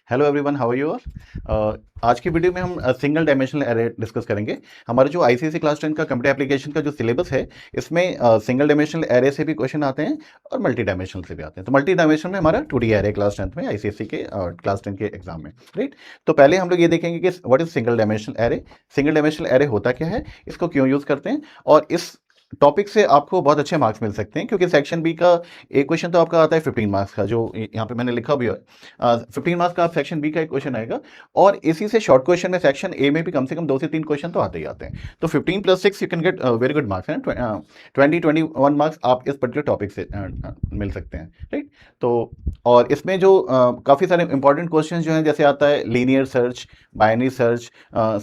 Hello everyone, how are you all. आज की video में हम सिंगल डायमेंशनल एरे डिस्कस करेंगे। हमारे जो आईसीएसई क्लास 10 का कंप्यूटर एप्लीकेशन का जो सिलेबस है, इसमें सिंगल डायमेंशनल एरे से भी क्वेश्चन आते हैं और मल्टी डायमेंशनल से भी आते हैं। तो मल्टी डायमेंशनल में हमारा 2D एरे क्लास 10 में आईसीएसई के क्लास 10 के एग्जाम में, राइट। तो पहले हम लोग ये देखेंगे कि what is single dimensional array, single dimensional array होता क्या है, इसको क्यों यूज करते हैं, और इस टॉपिक से आपको बहुत अच्छे मार्क्स मिल सकते हैं, क्योंकि सेक्शन बी का एक क्वेश्चन तो आपका आता है 15 मार्क्स का, जो यहाँ पे मैंने लिखा भी है। 15 मार्क्स का आप सेक्शन बी का एक क्वेश्चन आएगा, और इसी से शॉर्ट क्वेश्चन में सेक्शन ए में भी कम से कम 2 से 3 क्वेश्चन तो आते ही आते हैं। तो 15 + 6 you can get very good marks है। 21 मार्क्स आप इस पर्टिकुलर टॉपिक से मिल सकते हैं, राइट। तो और इसमें जो काफ़ी सारे इंपॉर्टेंट क्वेश्चन जो हैं, जैसे आता है linear search, binary search,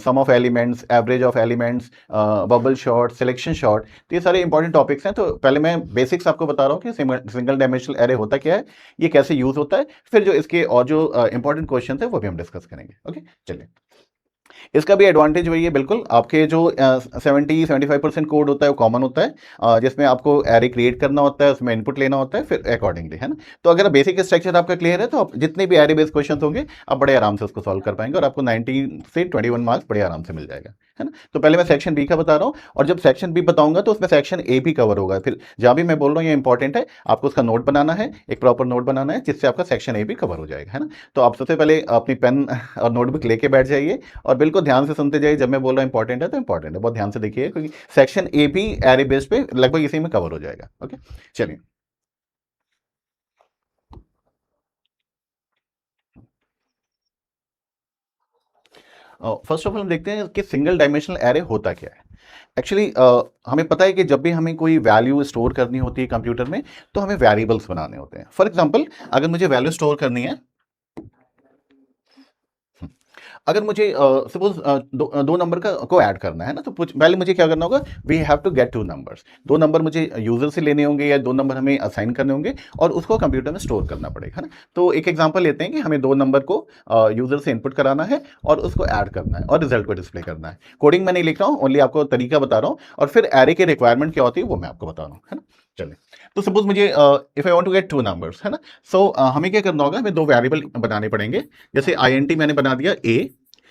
sum of elements, average of elements, bubble sort, selection sort, तो ये सारे इंपॉर्टेंट टॉपिक्स हैं। तो पहले मैं बेसिक्स आपको बता रहा हूँ कि सिंगल डायमेंशनल एरे होता क्या है, ये कैसे यूज होता है, फिर जो इसके और जो इंपॉर्टेंट क्वेश्चन है वो भी हम डिस्कस करेंगे। ओके, चलिए। इसका भी एडवांटेज वही है, बिल्कुल आपके जो 70-75% कोड होता है वो कॉमन होता है, जिसमें आपको एरे क्रिएट करना होता है, उसमें इनपुट लेना होता है, फिर अकॉर्डिंगली, है ना। तो अगर बेसिक स्ट्रक्चर आपका क्लियर है, तो आप जितने भी एरे बेस्ड क्वेश्चन होंगे आप बड़े आराम से उसको सॉल्व कर पाएंगे, और आपको 19 से 21 मार्क्स बड़े आराम से मिल जाएगा, है ना। तो पहले मैं सेक्शन बी का बता रहा हूँ, और जब सेक्शन बी बताऊंगा तो उसमें सेक्शन ए भी कवर होगा। फिर जहाँ भी मैं बोल रहा हूँ ये इंपॉर्टेंट है, आपको उसका नोट बनाना है, एक प्रॉपर नोट बनाना है, जिससे आपका सेक्शन ए भी कवर हो जाएगा, है ना। तो आप सबसे पहले अपनी पेन और नोटबुक लेके बैठ जाइए, और बिल्कुल ध्यान से सुनते जाइए। जब मैं बोल रहा हूँ इंपॉर्टेंट है तो इंपॉर्टेंट है, बहुत ध्यान से देखिए, क्योंकि सेक्शन ए भी एरे बेस पे लगभग इसी में कवर हो जाएगा। ओके, चलिए। फर्स्ट ऑफ ऑल हम देखते हैं कि सिंगल डायमेंशनल एरे होता क्या है। एक्चुअली हमें पता है कि जब भी हमें कोई वैल्यू स्टोर करनी होती है कंप्यूटर में, तो हमें वेरिएबल्स बनाने होते हैं। फॉर एग्जांपल, अगर मुझे वैल्यू स्टोर करनी है, अगर मुझे सपोज दो नंबर का को ऐड करना है ना, तो पहले मुझे क्या करना होगा, we have to get 2 numbers. 2 number मुझे यूजर से लेने होंगे, या 2 नंबर हमें असाइन करने होंगे, और उसको कंप्यूटर में स्टोर करना पड़ेगा, है ना। तो एक एग्जांपल लेते हैं कि हमें 2 नंबर को यूजर से इनपुट कराना है, और उसको ऐड करना है, और रिजल्ट को डिस्प्ले करना है। कोडिंग मैं नहीं लिख रहा हूँ, ओनली आपको तरीका बता रहा हूँ, और फिर एरे की रिक्वायरमेंट क्या होती है वो मैं आपको बता रहा हूँ, है ना। चलिए। तो सपोज मुझे if I want to get 2 numbers, है ना। सो हमें क्या करना होगा, हमें 2 वेरिएबल बनाने पड़ेंगे। जैसे आई मैंने बना दिया ए,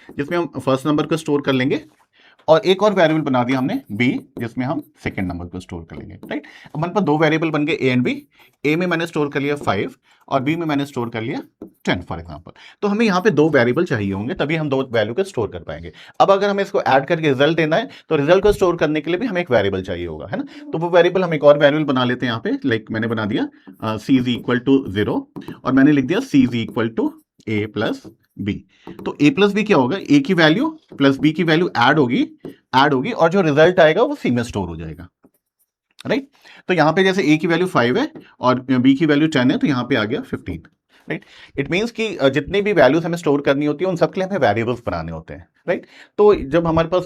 जिसमें हम फर्स्ट नंबर को स्टोर कर लेंगे, और एक और वेरिएबल बना दिया हमने बी, जिसमें हम सेकंड नंबर को स्टोर कर लेंगे, राइट। अब हमारे पास 2 वेरिएबल बन गए ए एंड बी। ए में मैंने स्टोर कर लिया 5, और बी में मैंने स्टोर कर लिया 10 फॉर एग्जांपल। तो हमें यहाँ पे 2 वेरिएबल चाहिए होंगे, तभी हम 2 वैल्यू को स्टोर कर पाएंगे। अब अगर हमें इसको ऐड करके रिजल्ट देना है, तो रिजल्ट को स्टोर करने के लिए भी हमें एक वेरिएबल चाहिए होगा, है ना। तो वो वेरिएबल हम एक और वेरिएबल बना लेते हैं यहाँ पे, लाइक मैंने बना दिया सी इज इक्वल टू 0, और मैंने लिख दिया C is equal to A plus B. तो ए प्लस बी क्या होगा, ए की वैल्यू प्लस बी की वैल्यू ऐड होगी, और जो रिजल्ट आएगा वो सी में स्टोर हो जाएगा, राइट। तो यहां पे जैसे ए की वैल्यू 5 है और बी की वैल्यू 10 है, तो यहां पे आ गया 15, राइट। इट मीन्स कि जितनी भी वैल्यूज हमें स्टोर करनी होती है, उन सबके लिए हमें वेरिएबल्स बनाने होते हैं, राइट। तो जब हमारे पास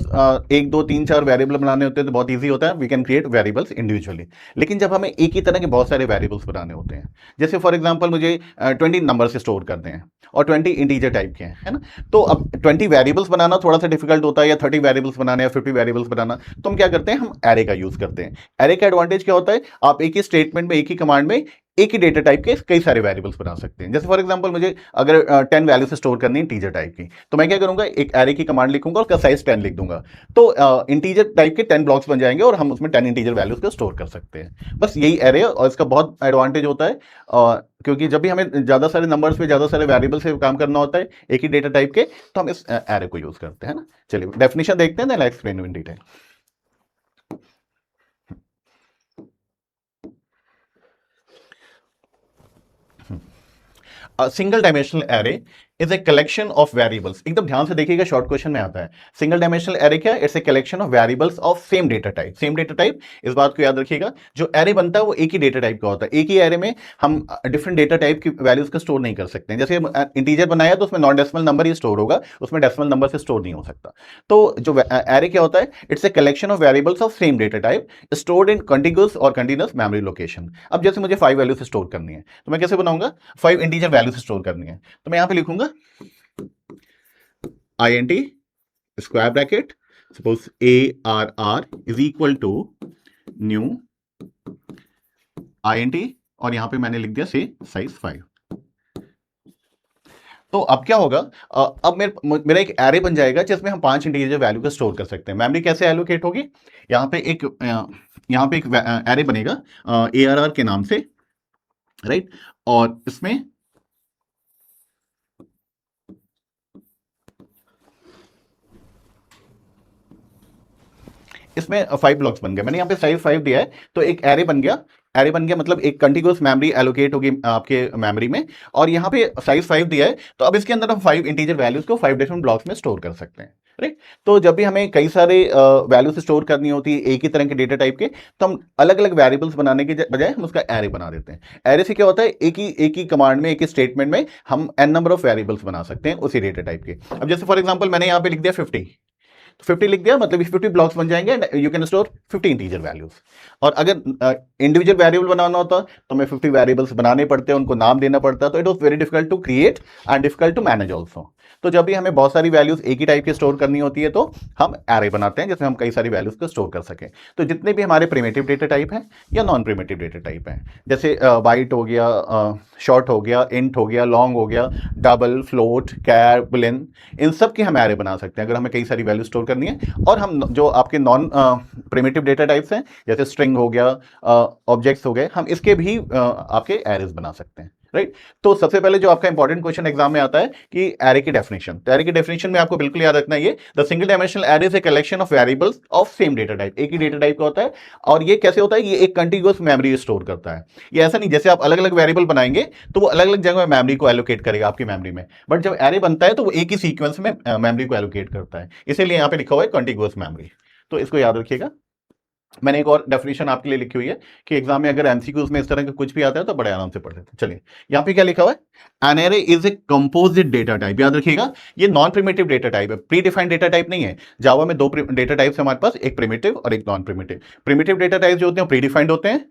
1 2 3 4 वेरिएबल बनाने होते हैं, तो बहुत ईजी होता है, we can create variables individually. लेकिन जब हमें एक ही तरह के बहुत सारे वेरिएबल्स बनाने होते हैं, जैसे फॉर एग्जाम्पल मुझे 20 नंबर से स्टोर करते हैं, और 20 इंटीजर टाइप के हैं, है ना। तो अब 20 वेरिएबल्स बनाना थोड़ा सा डिफिकल्ट होता है, या 30 वेरिएबल्स बनाना, या 50 वेरिएबल्स बनाना। तो हम क्या करते हैं, हम एरे का यूज करते हैं। एरे का एडवांटेज क्या होता है, आप एक ही स्टेटमेंट में, एक ही कमांड में एक ही डेटा टाइप के कई सारे वेरिएबल्स बना सकते हैं। जैसे फॉर एग्जांपल मुझे अगर 10 वैल्यू से स्टोर करनी है इंटीजर टाइप की, तो मैं क्या करूंगा, एक एरे की कमांड लिखूंगा और उसका साइज 10 लिख दूंगा। तो इंटीजर टाइप के 10 ब्लॉक्स बन जाएंगे, और हम उसमें 10 इंटीजर वैल्यूज को स्टोर कर सकते हैं। बस यही एरे, और इसका बहुत एडवांटेज होता है, क्योंकि जब भी हमें ज्यादा सारे नंबर्स पे, ज्यादा सारे वेरिएबल से काम करना होता है एक ही डेटा टाइप के, तो हम इस एरे को यूज करते हैं ना। चलिए डेफिनेशन देखते हैं, then I explain in detail. Single dimensional array is a collection of variables. एकदम ध्यान से देखिएगा, शॉर्ट क्वेश्चन में आता है। सिंगल डायमेंशनल एरे क्या है, it's a collection of variables of same data type. Same data type, इस बात को याद रखिएगा, जो एरे बनता है वो एक ही डेटा टाइप का होता है। एक ही एरे में हम डिफरेंट डेटा टाइप की वैल्यूज को स्टोर नहीं कर सकते हैं। जैसे इंटीजर बनाया तो उसमें नॉन डेसिमल नंबर ही स्टोर होगा, उसमें डेसिमल नंबर से स्टोर नहीं हो सकता। तो जो एरे क्या होता है, it's a collection of variables of same data type stored in continuous और कंटिन्यूअस मेमोरी लोकेशन। अब जैसे मुझे 5 वैल्यू से स्टोर करनी है, तो मैं कैसे बनाऊंगा, 5 इंटीजर वैल्यू से स्टोर करनी है, तो मैं यहां पे लिखूंगा int square bracket, suppose ARR is equal to new int, और यहां पे मैंने लिख दिया से साइज 5। तो अब क्या होगा, अब मेरा एक एरे बन जाएगा जिसमें हम 5 इंटीजर वैल्यू को स्टोर कर सकते हैं। मेमोरी कैसे एलोकेट होगी, यहाँ पे एक एरे बनेगा ARR के नाम से, राइट। और इसमें 5 ब्लॉक्स बन गए। मैंने यहाँ पे साइज 5 दिया है, तो एक एरे बन गया। एरे बन गया मतलब एक कंटिन्यूअस मेमोरी एलोकेट होगी आपके मेमोरी में, और यहाँ पे साइज 5 दिया है, तो अब इसके अंदर हम 5 इंटीजर वैल्यूज को 5 डिफरेंट ब्लॉक्स में स्टोर कर सकते हैं, राइट। तो जब भी हमें कई सारे वैल्यूज स्टोर करनी होती है एक ही तरह के डेटा टाइप के, तो हम अलग अलग वेरिएबल्स बनाने के बजाय हम उसका एरे बना देते हैं। एरे से क्या होता है, एक ही कमांड में, एक ही स्टेटमेंट में हम n नंबर ऑफ वेरिएबल्स बना सकते हैं उसी डेटा टाइप के। अब जैसे फॉर एग्जाम्पल मैंने यहाँ पे लिख दिया 50, तो 50 लिख दिया, मतलब 50 ब्लॉक्स बन जाएंगे and you can store 50 integer values. और अगर इंडिविजुअल वेरिएबल बनाना होता तो मैं 50 वेरिएबल्स बनाने पड़ते हैं, उनको नाम देना पड़ता, तो it was very difficult to create and difficult to manage also. तो जब भी हमें बहुत सारी वैल्यूज एक ही टाइप की स्टोर करनी होती है, तो हम एरे बनाते हैं जिसमें हम कई सारी वैल्यूज को स्टोर कर सकें। तो जितने भी हमारे प्रिमिटिव डेटा टाइप हैं या नॉन प्रिमिटिव डेटा टाइप हैं, जैसे बाइट हो गया, शॉर्ट हो गया, इंट हो गया, लॉन्ग हो गया, डबल, फ्लोट, कैर, बुलियन, इन सब की हम एरे बना सकते हैं अगर हमें कई सारी वैल्यू स्टोर करनी है। और हम जो आपके नॉन प्रिमिटिव डेटा टाइप्स हैं, जैसे स्ट्रिंग हो गया, ऑब्जेक्ट्स हो गए, हम इसके भी आपके एरेज बना सकते हैं, राइट। तो सबसे पहले जो आपका इंपॉर्टेंट क्वेश्चन एग्जाम में आता है कि एरे की डेफिनेशन, तो एरे की डेफिनेशन में आपको बिल्कुल याद रखना है, ये the single dimensional array is a collection of variables of same data type, एक ही डेटा टाइप का होता है। और ये कैसे होता है, ये एक कंटिन्यूअस मेमोरी स्टोर करता है। ये ऐसा नहीं जैसे आप अलग अलग वेरिएबल बनाएंगे तो वो अलग अलग जगह मेमोरी को एलोकेट करेगा आपकी मेमोरी में, बट जब एरे बनता है तो वो एक ही सीक्वेंस में मेमोरी को एलोकेट करता है, इसीलिए यहाँ पे लिखा हुआ है कंटिन्यूअस मेमोरी। तो इसको याद रखिएगा। मैंने एक और डेफिनेशन आपके लिए लिखी हुई है कि एग्जाम में अगर एमसीक्यूज में इस तरह का कुछ भी आता है तो बड़े आराम से पढ़ लेते हैं। चलिए, यहाँ पे क्या लिखा हुआ है, an array is a composite data type. याद रखिएगा, ये नॉन प्रिमिटिव डेटा टाइप है, प्री डिफाइंड डेटा टाइप नहीं है। जावा में दो डेटा टाइप्स हमारे पास, एक प्रिमिटिव और एक non primitive. Primitive data type जो होते हैं प्री डिफाइंड होते हैं,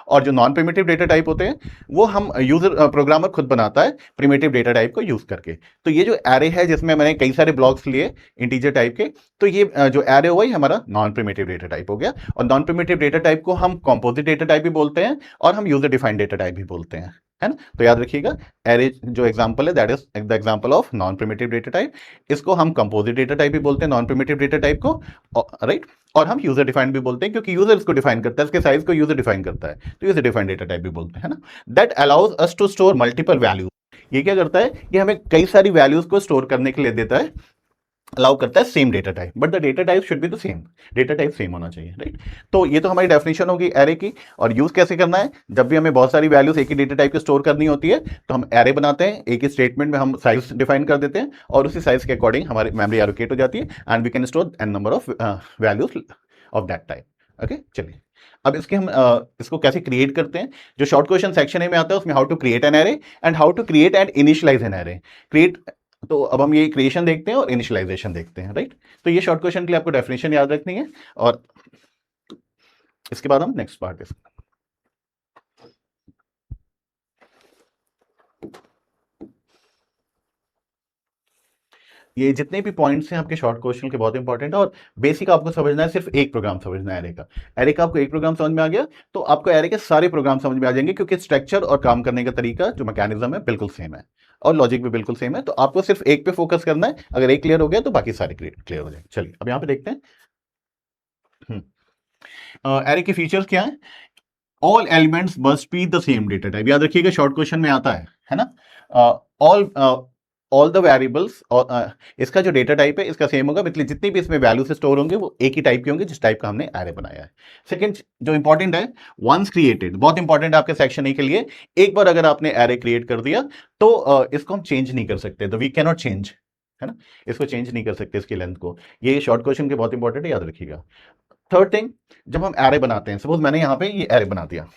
और जो नॉन प्रिमिटिव डेटा टाइप होते हैं वो हम यूजर प्रोग्रामर खुद बनाता है प्रिमिटिव डेटा टाइप को यूज करके। तो ये जो एरे है जिसमें मैंने कई सारे ब्लॉक्स लिए इंटीजर टाइप के, तो ये जो एरे हुआ ये हमारा नॉन प्रिमिटिव डेटा टाइप हो गया। और नॉन प्रिमिटिव डेटा टाइप को हम कंपोजिट डेटा टाइप भी बोलते हैं और हम यूजर डिफाइंड डेटा टाइप भी बोलते हैं, है ना। तो याद रखिएगा, एरे जो एग्जांपल है that is the example of non primitive data type. इसको हम कंपोजिट डेटा टाइप भी बोलते हैं, नॉन प्रिमिटिव डेटा टाइप को, राइट। और हम यूजर डिफाइंड भी बोलते हैं क्योंकि यूजर इसको डिफाइन करता है, इसके साइज को यूजर डिफाइन करता है, तो यूजर डिफाइंड डेटा टाइप भी बोलते हैं, है ना। That allows us to store multiple values. ये क्या करता है, ये हमें कई सारी वैल्यूज को स्टोर करने के लिए देता है, अलाउ करता है same data type, but the data type should be the same, data type same होना चाहिए, राइट। तो ये तो हमारी डेफिनेशन होगी एरे की। और यूज कैसे करना है, जब भी हमें बहुत सारी वैल्यूज एक ही डेटा टाइप की स्टोर करनी होती है तो हम एरे बनाते हैं, एक ही स्टेटमेंट में हम साइज डिफाइन कर देते हैं और उसी साइज के अकॉर्डिंग हमारी मेमोरी एलोकेट हो जाती है and we can store n number of values of that type. Okay, चलिए अब इसके हम इसको कैसे क्रिएट करते हैं। जो शॉर्ट क्वेश्चन सेक्शन में आता है उसमें how to create an array and how to create and initialize an array. Create, तो अब हम ये क्रिएशन देखते हैं और इनिशियलाइजेशन देखते हैं, राइट। तो ये शॉर्ट क्वेश्चन के लिए आपको डेफिनेशन याद रखनी है और इसके बाद हम नेक्स्ट पार्ट पे। ये जितने भी पॉइंट्स हैं आपके शॉर्ट क्वेश्चन के बहुत इंपॉर्टेंट है और बेसिक आपको समझना है, सिर्फ एक प्रोग्राम समझना है एरे का। एरे का आपको एक प्रोग्राम समझ में आ गया तो आपको एरे के सारे प्रोग्राम समझ में आ जाएंगे, क्योंकि स्ट्रक्चर और काम करने का तरीका जो मैकेनिज्म है बिल्कुल सेम है और लॉजिक भी बिल्कुल सेम है। तो आपको सिर्फ एक पे फोकस करना है, अगर एक क्लियर हो गया तो बाकी सारे क्लियर हो जाएंगे। चलिए अब यहाँ पे देखते हैं एरे के फीचर्स क्या है। All elements must be the same data type. याद रखिएगा शॉर्ट क्वेश्चन में आता है ना। ऑल ऑल द वेरिएबल्स, और इसका जो डेटा टाइप है इसका सेम होगा, मतलब जितनी भी इसमें वैल्यू से स्टोर होंगे वो एक ही टाइप के होंगे जिस टाइप का हमने एरे बनाया है। सेकंड जो इंपॉर्टेंट है, वंस क्रिएटेड, बहुत इंपॉर्टेंट है आपके सेक्शन ए के लिए। एक बार अगर आपने एरे क्रिएट कर दिया तो इसको हम चेंज नहीं कर सकते, तो वी कैन नॉट चेंज, है ना। इसको चेंज नहीं कर सकते इसकी लेंथ को। ये शॉर्ट क्वेश्चन के बहुत इंपॉर्टेंट है, याद रखिएगा। थर्ड थिंग, जब हम एरे बनाते हैं, सपोज मैंने यहां पे ये एरे बना दिया,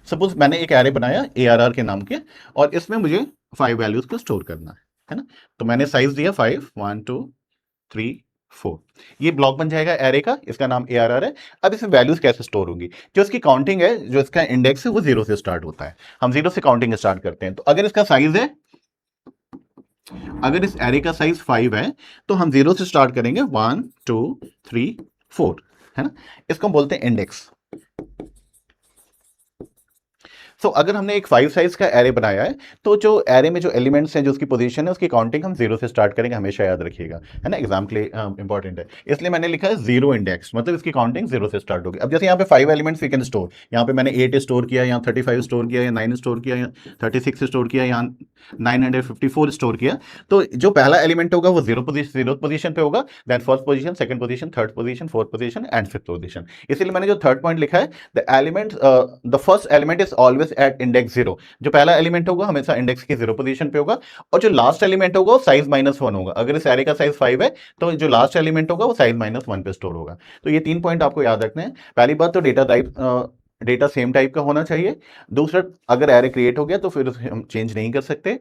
सपोज मैंने एक एरे बनाया ARR के नाम के और इसमें मुझे 5 वैल्यूज को स्टोर करना है ना। तो मैंने साइज दिया 5, 1 2 3 4, ये ब्लॉक बन जाएगा एरे का, इसका नाम ARR है। अब इसमें वैल्यूज कैसे स्टोर होंगी, जो इसकी काउंटिंग है, जो इसका इंडेक्स है वो 0 से स्टार्ट होता है, हम 0 से काउंटिंग स्टार्ट करते हैं। तो अगर इसका साइज है, अगर इस एरे का साइज 5 है तो हम 0 से स्टार्ट करेंगे, 1 2 3 4, है ना। इसको हम बोलते हैं इंडेक्स। तो अगर हमने एक 5 साइज का एरे बनाया है, तो जो एरे में जो एलिमेंट्स हैं, जो उसकी पोजीशन है, उसकी काउंटिंग हम 0 से स्टार्ट करेंगे, हमेशा याद रखिएगा, है ना, एग्जाम के लिए इंपॉर्टेंट है। इसलिए मैंने लिखा है 0 इंडेक्स, मतलब इसकी काउंटिंग 0 से स्टार्ट होगी। अब जैसे यहाँ पे 5 एलिमेंट्स वी कैन स्टोर, यहाँ पे मैंने 8 स्टोर किया, यहाँ 35 स्टोर किया, या 9 स्टोर किया, या 36 स्टोर किया, यहाँ 954 स्टोर किया। तो जो पहला एलिमेंट होगा वो जीरो पोजीशन पे होगा, then first position, second position, third position, fourth position and fifth position. इसीलिए मैंने जो थर्ड पॉइंट लिखा है, the first element is always at index 0। जो पहला एलिमेंट होगा हमेशा इंडेक्स की 0 पोजीशन पे होगा, और जो लास्ट एलिमेंट होगा वो साइज -1 होगा। अगर इस एरे का साइज 5 है, तो जो लास्ट एलिमेंट होगा वो साइज -1 पे स्टोर होगा। तो ये 3 पॉइंट आपको याद रखने हैं। पहली बात तो डेटा सेम टाइप का होना चाहिए। दूसरा, अगर एरे क्रिएट हो गया तो फिर उसे हम चेंज नहीं कर सकते।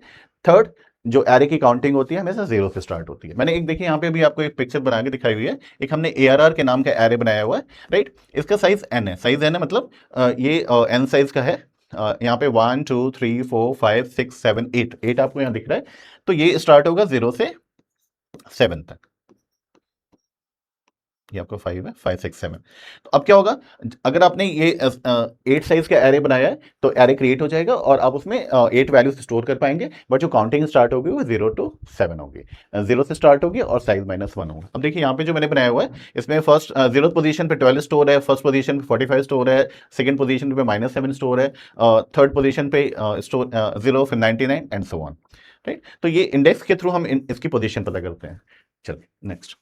थर्ड, जो एरे की काउंटिंग होती है हमेशा 0 से स्टार्ट होती है। मैंने एक देखिए यहाँ पे भी आपको एक पिक्चर बना के दिखाई हुई है। एक हमने ARR के नाम का एरे बनाया हुआ है, राइट। इसका साइज n है, साइज n है, मतलब ये n साइज का है। यहाँ पे 1 2 3 4 5 6 7 8 आपको यहाँ दिख रहा है। तो ये स्टार्ट होगा 0 से 7 तक। ये आपका 5 है, 5 6 7। तो अब क्या होगा, अगर आपने ये 8 साइज का एरे बनाया है, तो एरे क्रिएट हो जाएगा और आप उसमें 8 वैल्यूज स्टोर कर पाएंगे। बट जो काउंटिंग स्टार्ट होगी वो 0 to 7 होगी, 0 से स्टार्ट होगी और साइज -1 होगा। अब देखिए यहाँ पे जो मैंने बनाया हुआ है, इसमें फर्स्ट 0th पोजीशन पे 12 स्टोर है, फर्स्ट पोजीशन पे 45 स्टोर है, सेकंड पोजीशन पे -7 स्टोर है, थर्ड पोजीशन पे स्टोर 0, फिर 99 एंड सो ऑन, राइट। तो ये इंडेक्स के थ्रू हम इसकी पोजीशन पता करते हैं। चलिए नेक्स्ट।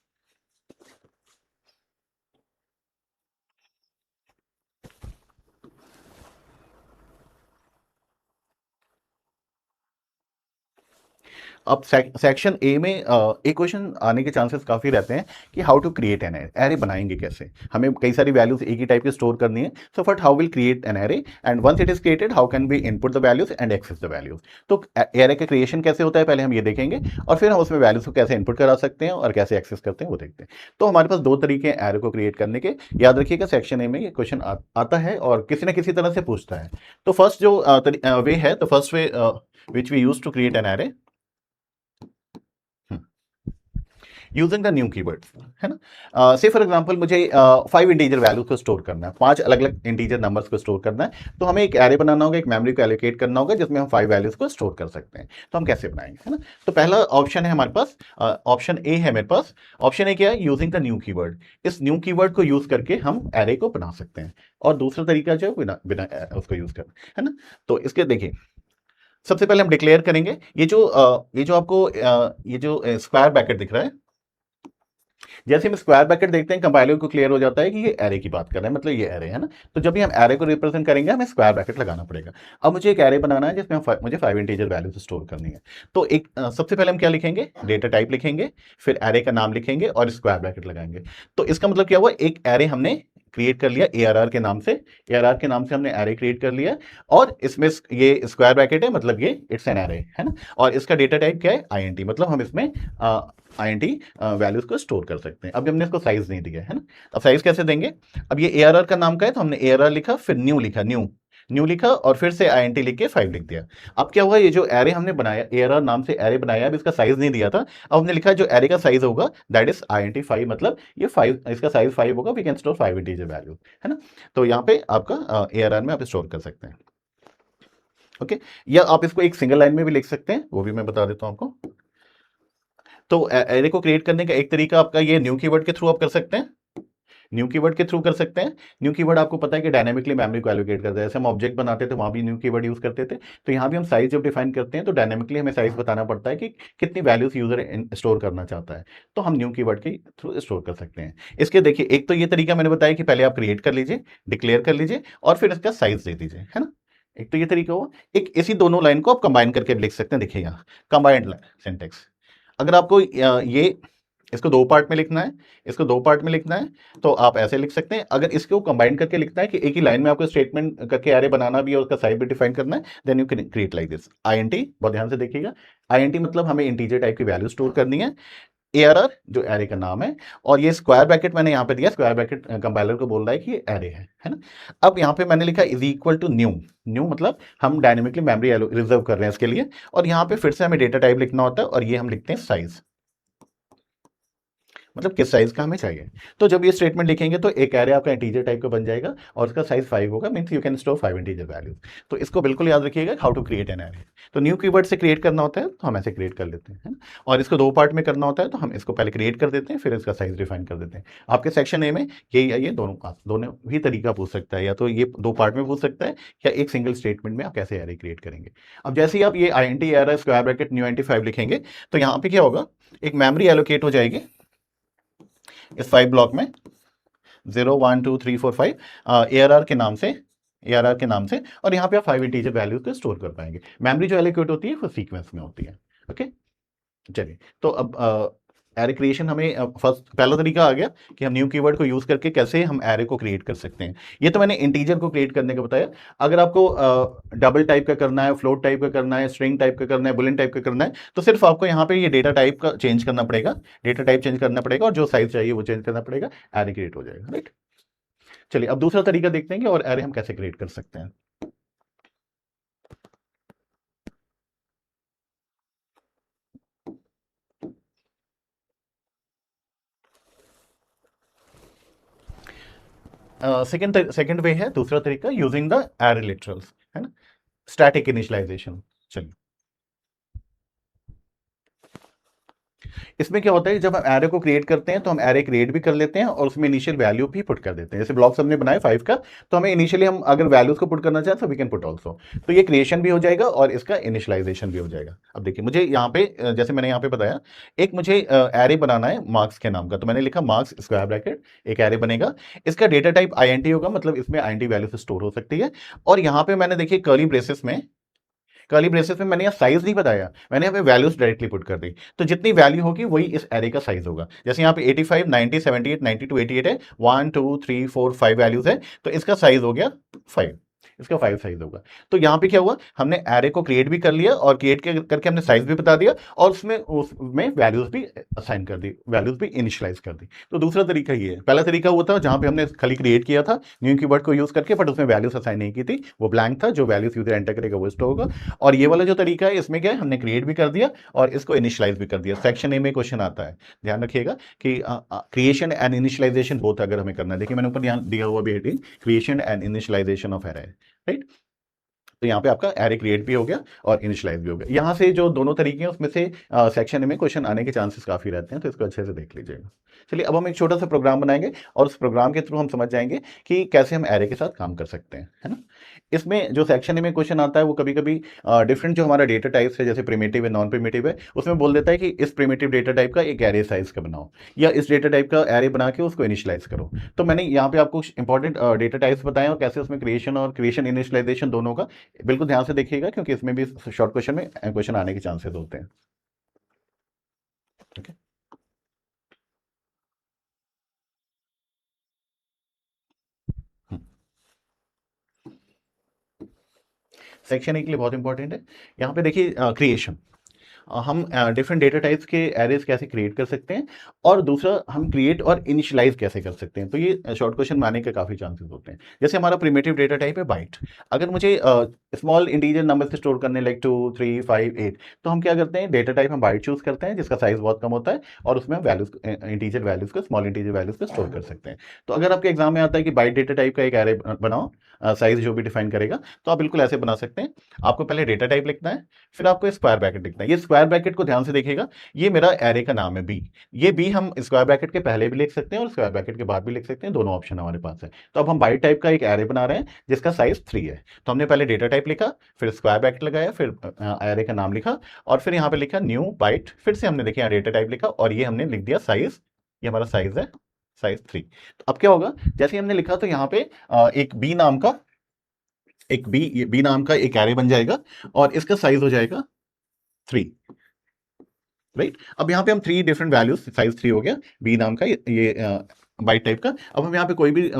अब सेक्शन ए में एक क्वेश्चन आने के चांसेस काफ़ी रहते हैं कि how to create an array बनाएंगे कैसे। हमें कई सारी वैल्यूज एक ही टाइप की स्टोर करनी है। So first, how will create an array, and once it is created how can be input the values and access the values. तो एरे का क्रिएशन कैसे होता है पहले हम ये देखेंगे, और फिर हम उसमें वैल्यूज को कैसे इनपुट करा सकते हैं और कैसे एक्सेस करते हैं वो देखते हैं। तो हमारे पास दो तरीके हैं एरे को क्रिएट करने के। याद रखिएगा सेक्शन ए में ये क्वेश्चन आता है और किसी न किसी तरह से पूछता है। तो फर्स्ट जो वे है, तो first way which we use to create an array, using the new keyword, है ना। से फॉर एग्जांपल मुझे 5 इंटीजर वैल्यूज को स्टोर करना है, 5 अलग अलग इंटीजर नंबर्स को स्टोर करना है। तो हमें एक एरे बनाना होगा, एक मेमोरी को एलोकेट करना होगा जिसमें हम 5 वैल्यूज को स्टोर कर सकते हैं। तो हम कैसे बनाएंगे, है ना। तो पहला ऑप्शन है हमारे पास, ऑप्शन ए है मेरे पास। ऑप्शन ए क्या है, यूजिंग द न्यू कीवर्ड। इस न्यू कीवर्ड को यूज करके हम एरे को बना सकते हैं। और दूसरा तरीका जो है बिना बिना उसको यूज कर, है ना। तो इसके देखिए, सबसे पहले हम डिक्लेयर करेंगे ये जो आपको ये जो स्क्वायर ब्रैकेट दिख रहा है, जैसे हम स्क्वायर ब्रैकेट देखते हैं कंपाइलर को क्लियर हो जाता है कि ये एरे की बात कर रहे हैं, मतलब ये एरे है ना। तो जब भी हम एरे को रिप्रेजेंट करेंगे हमें स्क्वायर ब्रैकेट लगाना पड़ेगा। अब मुझे एक एरे बनाना है जिसमें मुझे 5 इंटीजर वैल्यूज स्टोर करनी है। तो एक सबसे पहले हम क्या लिखेंगे, डेटा टाइप लिखेंगे, फिर एरे का नाम लिखेंगे और स्क्वायर ब्रैकेट लगाएंगे। तो इसका मतलब क्या हुआ, एक एरे हमने क्रिएट कर लिया ARR के नाम से। ARR के नाम से हमने एरे क्रिएट कर लिया, और इसमें ये स्क्वायर ब्रैकेट है, मतलब ये इट्स एन एरे, है ना। और इसका डेटा टाइप क्या है, INT, मतलब हम इसमें INT वैल्यूज को स्टोर कर सकते हैं। अब हमने इसको साइज नहीं दिया है ना। अब साइज कैसे देंगे, अब ये ARR का नाम का है तो हमने ARR लिखा, फिर न्यू लिखा, न्यू लिखा, और फिर से INT लिख के 5 लिख दिया। अब क्या हुआ, ये जो एरे हमने बनाया, ARR नाम से एरे बनाया, अब इसका साइज नहीं दिया था। अब हमने लिखा जो एरे का साइज होगा दैट इज INT 5, मतलब ये 5, इसका साइज 5 होगा। We can store 5 integer value, है ना। तो यहाँ पे आपका ARR में आप स्टोर कर सकते हैं, ओके। या आप इसको एक सिंगल लाइन में भी लिख सकते हैं, वो भी मैं बता देता हूँ आपको। तो एरे को क्रिएट करने का एक तरीका आपका ये न्यू कीवर्ड के थ्रू आप कर सकते हैं, न्यू कीवर्ड के थ्रू कर सकते हैं। न्यू कीवर्ड आपको पता है कि डायनामिकली मेमोरी को एलोकेट करता है। जैसे हम ऑब्जेक्ट बनाते थे वहां भी न्यू कीवर्ड यूज करते थे, तो यहाँ भी हम साइज जब डिफाइन करते हैं तो डायनामिकली हमें साइज बताना पड़ता है कि कितनी वैल्यूज यूजर स्टोर करना चाहता है। तो हम न्यू कीवर्ड के थ्रू स्टोर कर सकते हैं। इसके देखिए, एक तो ये तरीका मैंने बताया कि पहले आप क्रिएट कर लीजिए, डिक्लेयर कर लीजिए, और फिर इसका साइज दे दीजिए, है ना। एक तो ये तरीका हुआ। एक इसी दोनों लाइन को आप कंबाइन करके लिख सकते हैं, देखिए यहाँ कंबाइंड सिंटेक्स। अगर आपको ये इसको 2 पार्ट में लिखना है, इसको 2 पार्ट में लिखना है, तो आप ऐसे लिख सकते हैं। अगर इसको कंबाइन करके लिखना है कि एक ही लाइन में आपको स्टेटमेंट करके एरे बनाना भी है, उसका साइज भी डिफाइन करना है, then you can create like this. INT, बहुत ध्यान से देखिएगा, INT मतलब हमें इंटीजर टाइप की वैल्यू स्टोर करनी है। ARR जो एरे का नाम है, और ये स्क्वायर ब्रैकेट मैंने यहाँ पे दिया, स्क्वायर ब्रैकेट कंपाइलर को बोल रहा है कि ये एरे है ना। अब यहाँ पे मैंने लिखा is equal to new, new मतलब हम डायनेमिकली मेमोरी रिजर्व कर रहे हैं इसके लिए। और यहाँ पे फिर से हमें डेटा टाइप लिखना होता है, और ये हम लिखते हैं साइज, मतलब किस साइज का हमें चाहिए। तो जब ये स्टेटमेंट लिखेंगे तो एक एरे आपका इंटीजर टाइप का बन जाएगा और उसका साइज 5 होगा, means you can store 5 integer values. तो इसको बिल्कुल याद रखिएगा, how to create an array. तो न्यू कीवर्ड से क्रिएट करना होता है तो हम ऐसे क्रिएट कर लेते हैं, है ना। और इसको दो पार्ट में करना होता है तो हम इसको पहले क्रिएट कर देते हैं, फिर इसका साइज डिफाइन कर देते हैं। आपके सेक्शन ए में ये दोनों भी तरीका पूछ सकता है, या तो ये दो पार्ट में पूछ सकता है या एक सिंगल स्टेटमेंट में आप कैसे एरे क्रिएट करेंगे। अब जैसे ही आप ये INT array square bracket new INT5 लिखेंगे तो यहाँ पे क्या होगा, एक मेमोरी एलोकेट हो जाएगी इस 5 ब्लॉक में, 0 1 2 3 4 5 ARR के नाम से, और यहाँ पे आप 5 इंटीजर वैल्यूज को स्टोर कर पाएंगे। मेमोरी जो एलोकेट होती है वो सीक्वेंस में होती है। ओके, चलिए तो अब एरे क्रिएशन हमें फर्स्ट पहला तरीका आ गया कि हम न्यू कीवर्ड को यूज करके कैसे हम एरे को क्रिएट कर सकते हैं। ये तो मैंने इंटीजर को क्रिएट करने का बताया। अगर आपको डबल टाइप का करना है, फ्लोट टाइप का करना है, स्ट्रिंग टाइप का करना है, बुलियन टाइप का करना है, तो सिर्फ आपको यहाँ पे ये डेटा टाइप का चेंज करना पड़ेगा, डेटा टाइप चेंज करना पड़ेगा और जो साइज चाहिए वो चेंज करना पड़ेगा, एरे क्रिएट हो जाएगा। राइट, चलिए अब दूसरा तरीका देखते हैं कि और एरे हम कैसे क्रिएट कर सकते हैं। सेकंड वे है, दूसरा तरीका, यूजिंग द एरे लिटरल्स, है ना, स्टैटिक इनिशियलाइजेशन। चलिए इसमें क्या होता है, जब हम एरे को क्रिएट करते हैं तो हम एरे क्रिएट भी कर लेते हैं और उसमें इनिशियल वैल्यू भी पुट कर देते हैं। जैसे ब्लॉक्स हमने बनाए 5 का, तो हमें इनिशियली हम अगर वैल्यूज को पुट करना चाहें तो वी कैन पुट ऑल्सो। तो ये क्रिएशन भी हो जाएगा और इसका इनिशियलाइजेशन भी हो जाएगा। अब देखिए मुझे यहाँ पे जैसे मैंने यहाँ पे बताया, एक मुझे एरे बनाना है मार्क्स के नाम का, तो मैंने लिखा मार्क्स स्क्वायर ब्रैकेट, एक एरे बनेगा। इसका डेटा टाइप INT होगा, मतलब इसमें INT वैल्यू से स्टोर हो सकती है। और यहाँ पे मैंने देखिए कर्ली ब्रेसेस में मैंने यहाँ साइज नहीं बताया, मैंने यहाँ पे वैल्यूज डायरेक्टली पुट कर दी। तो जितनी वैल्यू होगी वही इस एरे का साइज होगा। जैसे यहाँ पे 85 90 78 92 88 है, 1 2 3 4 5 वैल्यूज है, तो इसका साइज हो गया 5, इसका 5 साइज होगा। तो यहाँ पे क्या हुआ, हमने एरे को क्रिएट भी कर लिया और क्रिएट करके हमने साइज भी बता दिया और उसमें वैल्यूज भी असाइन कर दी, वैल्यूज भी इनिशियलाइज कर दी। तो दूसरा तरीका ये है। पहला तरीका वो था जहाँ पे हमने खाली क्रिएट किया था न्यू कीवर्ड को यूज करके, बट उसमें वैल्यूज असाइन नहीं की थी, वो ब्लैंक था, जो वैल्यूज यूजर एंटर करेगा वो स्टोर होगा। और ये वाला जो तरीका है, इसमें क्या है, हमने क्रिएट भी कर दिया और इसको इनिशियलाइज भी कर दिया। सेक्शन ए में क्वेश्चन आता है, ध्यान रखिएगा कि क्रिएशन एंड इनिशियलाइजेशन बोथ अगर हमें करना है। देखिए मैंने ऊपर ध्यान दिया हुआ भी heading, creation and initialization of array. Right, तो यहाँ पे आपका एरे क्रिएट भी हो गया और इनिशियलाइज भी हो गया। यहाँ से जो दोनों तरीके हैं उसमें से सेक्शन में क्वेश्चन आने के चांसेस काफी रहते हैं, तो इसको अच्छे से देख लीजिएगा। चलिए अब हम एक छोटा सा प्रोग्राम बनाएंगे और उस प्रोग्राम के थ्रू हम समझ जाएंगे कि कैसे हम एरे के साथ काम कर सकते हैं, है ना। इसमें जो सेक्शन में क्वेश्चन आता है वो कभी कभी डिफरेंट जो हमारा डेटा टाइप्स है, जैसे प्रिमिटिव है, नॉन प्रिमिटिव है, उसमें बोल देता है कि इस प्रिमिटिव डेटा टाइप का एक एरे साइज का बनाओ, या इस डेटा टाइप का एरे बना के उसको इनिशियलाइज करो। तो मैंने यहाँ पे आपको इंपॉर्टेंट डेटा टाइप्स बताए और कैसे उसमें क्रिएशन इनिशियलाइजेशन दोनों का बिल्कुल ध्यान से देखिएगा, क्योंकि इसमें भी शॉर्ट क्वेश्चन में क्वेश्चन आने के चांसेस होते हैं। ठीक है, सेक्शन ए के लिए बहुत इंपॉर्टेंट है। यहाँ पे देखिए क्रिएशन, हम डिफरेंट डेटा टाइप्स के एरेज कैसे क्रिएट कर सकते हैं, और दूसरा हम क्रिएट और इनिशियलाइज कैसे कर सकते हैं। तो ये शॉर्ट क्वेश्चन में आने के काफी चांसेस होते हैं। जैसे हमारा प्रिमिटिव डेटा टाइप है बाइट, अगर मुझे स्मॉल इंटीजर नंबर से स्टोर करने, लाइक 2 3 5 8, तो हम क्या करते हैं, डेटा टाइप हम बाइट चूज करते हैं जिसका साइज बहुत कम होता है, और उसमें हम वैल्यूज, इंटीजर वैल्यूज को, स्मॉल इंटीजर वैल्यूज को स्टोर कर सकते हैं। तो अगर आपके एग्जाम में आता है कि बाइट डेटा टाइप का एक एरे बनाओ, साइज जो भी डिफाइन करेगा, तो आप बिल्कुल ऐसे बना सकते हैं। आपको पहले डेटा टाइप लिखना है, फिर आपको स्क्वायर ब्रैकेट लिखना है। ये स्क्वायर ब्रैकेट को ध्यान से देखिएगा, ये मेरा एरे का नाम है बी। ये बी हम स्क्वायर ब्रैकेट के पहले भी लिख सकते हैं और स्क्वायर ब्रैकेट के बाद भी लिख सकते हैं, दोनों ऑप्शन हमारे पास है। तो अब हम बाइट टाइप का एक एरे बना रहे हैं जिसका साइज 3 है। तो हमने पहले डेटा टाइप लिखा, फिर स्क्वायर ब्रैकेट लगाया, फिर एरे का नाम लिखा, और फिर यहाँ पे लिखा न्यू बाइट, फिर से हमने देखिए डेटा टाइप लिखा और ये हमने लिख दिया साइज, ये हमारा साइज है, साइज 3। तो अब क्या होगा, जैसे हमने लिखा तो यहाँ पे एक बी नाम का एक एरे बन जाएगा और इसका साइज हो जाएगा 3। राइट, अब यहाँ पे हम 3 डिफरेंट वैल्यूज, साइज 3 हो गया बी नाम का ये बाइट टाइप का। अब हम यहाँ पे कोई भी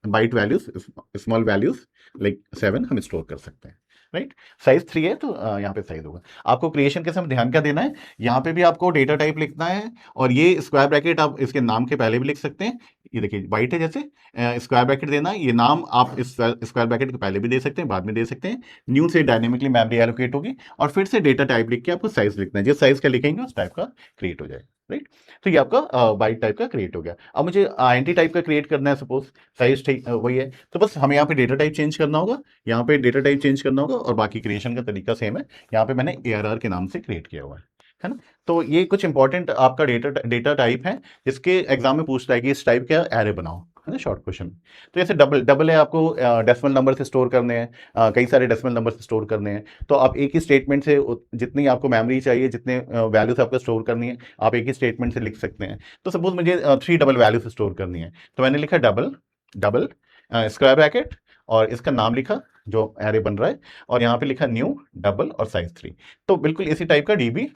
byte values, small values like 7 हम स्टोर कर सकते हैं। राइट, साइज 3 है तो यहाँ पे साइज होगा। आपको क्रिएशन के समय ध्यान क्या देना है, यहाँ पे भी आपको डेटा टाइप लिखना है, और ये स्क्वायर ब्रैकेट आप इसके नाम के पहले भी लिख सकते हैं। ये देखिए बाइट है, जैसे स्क्वायर ब्रैकेट देना है, ये नाम आप इस स्क्वायर ब्रैकेट के पहले भी दे सकते हैं, बाद में दे सकते हैं। न्यू से डायनेमिकली मेमोरी एलोकेट होगी, और फिर से डेटा टाइप लिख के आपको साइज लिखना है, जिस साइज का लिखेंगे उस टाइप का क्रिएट हो जाएगा। राइट। तो ये आपका बाइट टाइप का क्रिएट हो गया। अब मुझे आईएनटी टाइप का क्रिएट करना है, सपोज साइज ठीक वही है, तो बस हमें यहाँ पे डेटा टाइप चेंज करना होगा, यहाँ पे डेटा टाइप चेंज करना होगा, और बाकी क्रिएशन का तरीका सेम है। यहाँ पे मैंने ARR के नाम से क्रिएट किया हुआ है ना। तो ये कुछ इंपॉर्टेंट आपका डेटा टाइप है जिसके एग्जाम में पूछता है कि इस टाइप का एरे बनाओ, है ना, शॉर्ट क्वेश्चन। तो जैसे डबल डबल है, आपको डेसिमल नंबर से स्टोर करने हैं, कई सारे डेसिमल नंबर से स्टोर करने हैं, तो आप एक ही स्टेटमेंट से जितनी आपको मेमोरी चाहिए, जितने वैल्यूज आपको स्टोर करनी है, आप एक ही स्टेटमेंट से लिख सकते हैं। तो सपोज मुझे 3 डबल वैल्यूज स्टोर करनी है, तो मैंने लिखा डबल डबल स्क्वायर ब्रैकेट, और इसका नाम लिखा जो एरे बन रहा है, और यहाँ पे लिखा न्यू डबल और साइज 3। तो बिल्कुल इसी टाइप का डीबी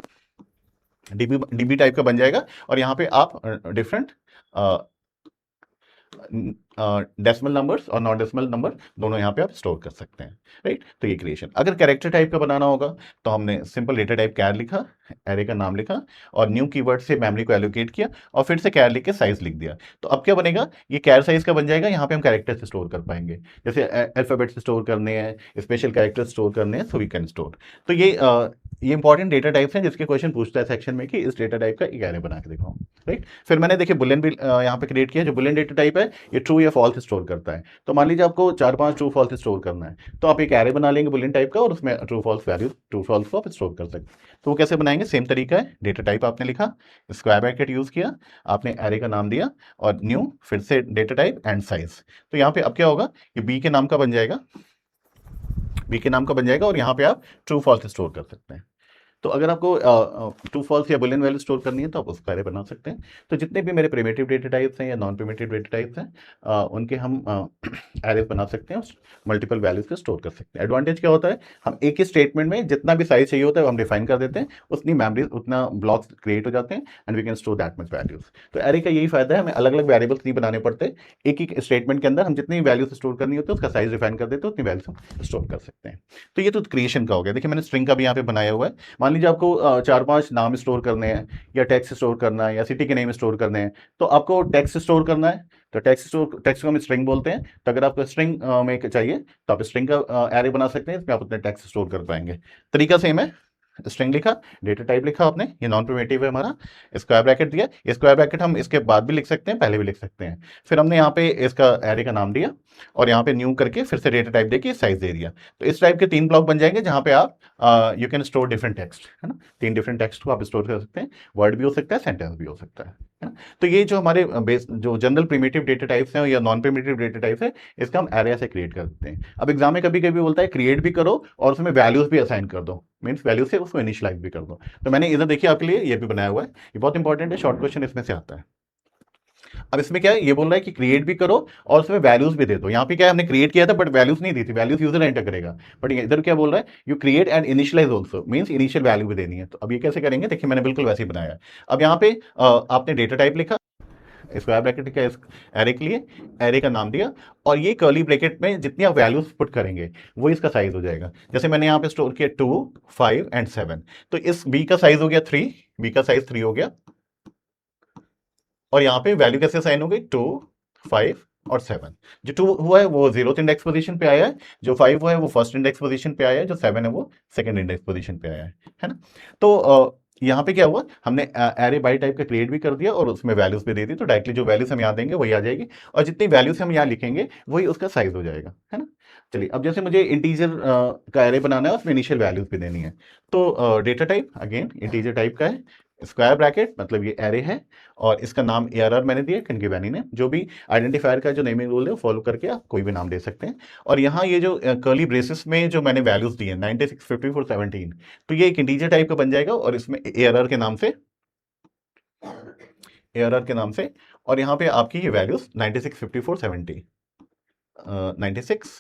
डीबी डीबी टाइप का बन जाएगा, और यहाँ पे आप डिफरेंट डेसिमल नंबर्स और नॉन डेसिमल नंबर दोनों यहाँ पे आप स्टोर कर सकते हैं, राइट। तो ये क्रिएशन। अगर कैरेक्टर टाइप का बनाना होगा तो हमने सिंपल डेटा टाइप कैर लिखा, एरे का नाम लिखा, और न्यू कीवर्ड से मेमोरी को एलोकेट किया, और फिर से कैर लिख के साइज लिख दिया। तो अब क्या बनेगा, ये कैर साइज का बन जाएगा। यहाँ पे हम कैरेक्टर से स्टोर कर पाएंगे, जैसे अल्फाबेट से स्टोर करने हैं, स्पेशल कैरेक्टर स्टोर करने हैं, सो वी कैन स्टोर। तो ये इंपॉर्टेंट डेटा टाइप्स हैं जिसके क्वेश्चन पूछता है सेक्शन में कि इस डेटा टाइप का एक एरे बना के दिखाओ, राइट। फिर मैंने देखिए बुलियन भी यहाँ पे क्रिएट किया। जो बुलियन डेटा टाइप है ये ट्रू या फॉल्स स्टोर करता है। तो मान लीजिए आपको 4-5 ट्रू फॉल्स स्टोर करना है, तो आप एक एरे बना लेंगे बुलियन टाइप का, और उसमें true false value, true false को आप स्टोर कर सकते हैं। तो वो कैसे बनाएंगे, सेम तरीका है। डेटा टाइप आपने लिखा, स्क्वायर ब्रैकेट यूज किया, आपने एरे का नाम दिया, और न्यू, फिर से डेटा टाइप एंड साइज। तो यहाँ पे अब क्या होगा, ये बी के नाम का बन जाएगा, बी के नाम का बन जाएगा, और यहाँ पे आप ट्रू फॉल्स स्टोर कर सकते हैं। तो अगर आपको ट्रू फॉल्स या बुलियन वैल्यू स्टोर करनी है तो आप उसका एरे बना सकते हैं। तो जितने भी मेरे प्रिमिटिव डेटा टाइप्स हैं या नॉन प्रिमिटिव डेटा टाइप्स हैं, उनके हम एरे बना सकते हैं, मल्टीपल वैल्यूज को स्टोर कर सकते हैं। एडवांटेज क्या होता है, हम एक ही स्टेटमेंट में जितना भी साइज चाहिए होता है वो हम डिफाइन कर देते हैं, उतनी मेमोरी, उतना ब्लॉक्स क्रिएट हो जाते हैं, and we can store that much values. तो एरे का यही फायदा है, हमें अलग अलग वेरिएबल्स नहीं बनाने पड़ते। एक ही स्टेटमेंट के अंदर हम जितनी वैल्यूज स्टोर करनी होती है उसका साइज डिफाइन कर देते हैं, उतनी वैल्यूज हम स्टोर कर सकते हैं। तो ये तो क्रिएशन का हो गया। देखिए मैंने स्ट्रिंग का भी यहाँ पे बनाया हुआ है। मान लीजिए आपको 4-5 नाम स्टोर करने हैं, या टेक्स्ट स्टोर करना है, या सिटी के नेम स्टोर करने हैं, तो आपको टेक्स्ट स्टोर करना है, तो टेक्स्ट को हम स्ट्रिंग बोलते हैं। तो अगर आपको स्ट्रिंग में चाहिए तो आप स्ट्रिंग का एरे बना सकते हैं, इसमें आप अपने टेक्स्ट स्टोर कर पाएंगे। तरीका सेम है, स्ट्रिंग लिखा, डेटा टाइप लिखा आपने, ये नॉन प्रिमिटिव है हमारा, स्क्वायर ब्रैकेट दिया। ये स्क्वायर ब्रैकेट हम इसके बाद भी लिख सकते हैं, पहले भी लिख सकते हैं। फिर हमने यहाँ पे इसका एरे का नाम दिया, और यहाँ पे न्यू करके फिर से डेटा टाइप देके साइज दे दिया। तो इस टाइप के 3 ब्लॉक बन जाएंगे जहाँ पे आप you can store different text, है ना। 3 डिफरेंट टेक्स्ट को आप स्टोर कर सकते हैं, वर्ड भी हो सकता है, सेंटेंस भी हो सकता है ना। तो ये जो हमारे बेस जो जनरल प्रिमिटिव डेटा टाइप्स हैं या नॉन प्रिमिटिव डेटा टाइप्स है, इसका हम एरे से क्रिएट कर सकते हैं। अब एग्जाम में कभी कभी बोलता है क्रिएट भी करो और उसमें वैल्यूज भी असाइन कर दो, मीन्स वैल्यू से उसको इनिशियलाइज भी कर दो। तो मैंने इधर देखिए आपके लिए ये भी बनाया हुआ है, ये बहुत इंपॉर्टेंट है, शॉर्ट क्वेश्चन इसमें से आता है। अब इसमें क्या है, ये बोल रहा है कि क्रिएट भी करो और उसमें वैल्यूज भी दे दो। यहाँ पे क्या है, हमने क्रिएट किया था बट वैल्यूज नहीं दी थी, वैल्यूज यूजर एंटर करेगा। बट इधर क्या बोल रहा है, you create and initialize also, means initial value भी देनी है। तो अब ये कैसे करेंगे, देखिए मैंने बिल्कुल वैसे ही बनाया है। अब यहाँ पे आपने डेटा टाइप लिखा, स्क्वायर ब्रैकेट का एरे के लिए एरे का नाम दिया, और ये कर्ली ब्रैकेट में जितनी आप वैल्यूज पुट करेंगे वो इसका साइज हो जाएगा। जैसे मैंने यहाँ पे स्टोर किया 2, 5 एंड 7, तो इस बी का साइज हो गया 3, बी का साइज 3 हो गया, और यहाँ पे वैल्यू कैसे साइन हो गई, 2, 5 और 7। जो 2 हुआ है वो 0th इंडेक्स पोजीशन पे आया है, जो 5 हुआ है वो फर्स्ट इंडेक्स पोजीशन पे आया है, जो 7 है वो सेकंड इंडेक्स पोजीशन पे आया है ना। तो यहाँ पे क्या हुआ, हमने एरे बाई टाइप का क्रिएट भी कर दिया और उसमें वैल्यूज भी दे दी। तो डायरेक्टली जो वैल्यूज हम यहाँ देंगे वही आ जाएगी, और जितनी वैल्यूज हम यहाँ लिखेंगे वही उसका साइज हो जाएगा, है ना। चलिए अब जैसे मुझे इंटीजर का एरे बनाना है, उसमें इनिशियल वैल्यूज भी देनी है। तो data type again integer type का है, स्क्वायर ब्रैकेट मतलब ये एरे है, और इसका नाम ARR मैंने दिया कनगिवानी ने। जो भी आइडेंटिफायर का जो नेमिंग रूल है वो फॉलो करके आप कोई भी नाम दे सकते हैं। और यहाँ ये जो कर्ली ब्रेसेस में जो मैंने वैल्यूज दिए 96, 54, 17, तो ये एक इंटीजर टाइप का बन जाएगा, और इसमें ARR के नाम से, ARR के नाम से, और यहाँ पे आपकी ये वैल्यूज 96, 54, 70, 96,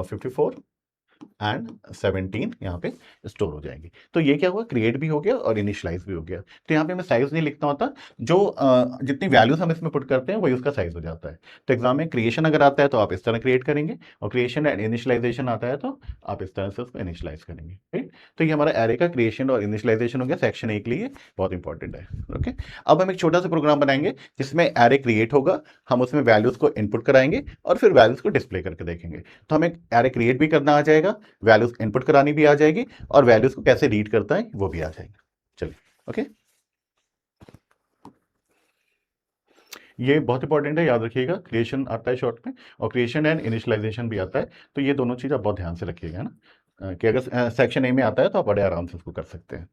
54 एंड 17 यहाँ पे स्टोर हो जाएंगी। तो ये क्या हुआ, क्रिएट भी हो गया और इनिशियलाइज भी हो गया। तो यहाँ पे मैं साइज नहीं लिखता होता, जो जितनी वैल्यूज हम इसमें पुट करते हैं वही उसका साइज हो जाता है। तो एग्जाम में क्रिएशन अगर आता है तो आप इस तरह क्रिएट करेंगे, और क्रिएशन एंड इनिशियलाइजेशन आता है तो आप इस तरह से उसको इनिशियलाइज करेंगे, राइट। तो ये हमारा एरे का क्रिएशन और इनिशियलाइजेशन हो गया सेक्शन 1 के लिए, बहुत इंपॉर्टेंट है। ओके, अब हम एक छोटा सा प्रोग्राम बनाएंगे जिसमें एरे क्रिएट होगा, हम उसमें वैल्यूज को इनपुट कराएंगे और फिर वैल्यूज को डिस्प्ले करके देखेंगे। तो हमें एरे क्रिएट भी करना आ जाएगा, वैल्यूज इनपुट करानी भी आ जाएगी, और वैल्यूज को कैसे रीड करता है वो भी आ जाएगा। चलिए ओके। ये बहुत इंपॉर्टेंट है, याद रखिएगा। क्रिएशन आता है शॉर्ट में, और क्रिएशन एंड इनिशियलाइजेशन भी आता है। तो ये दोनों चीज़ आप बहुत ध्यान से रखिएगा, है ना, कि अगर सेक्शन ए में आता है तो आप बड़े आराम से उसको कर सकते हैं।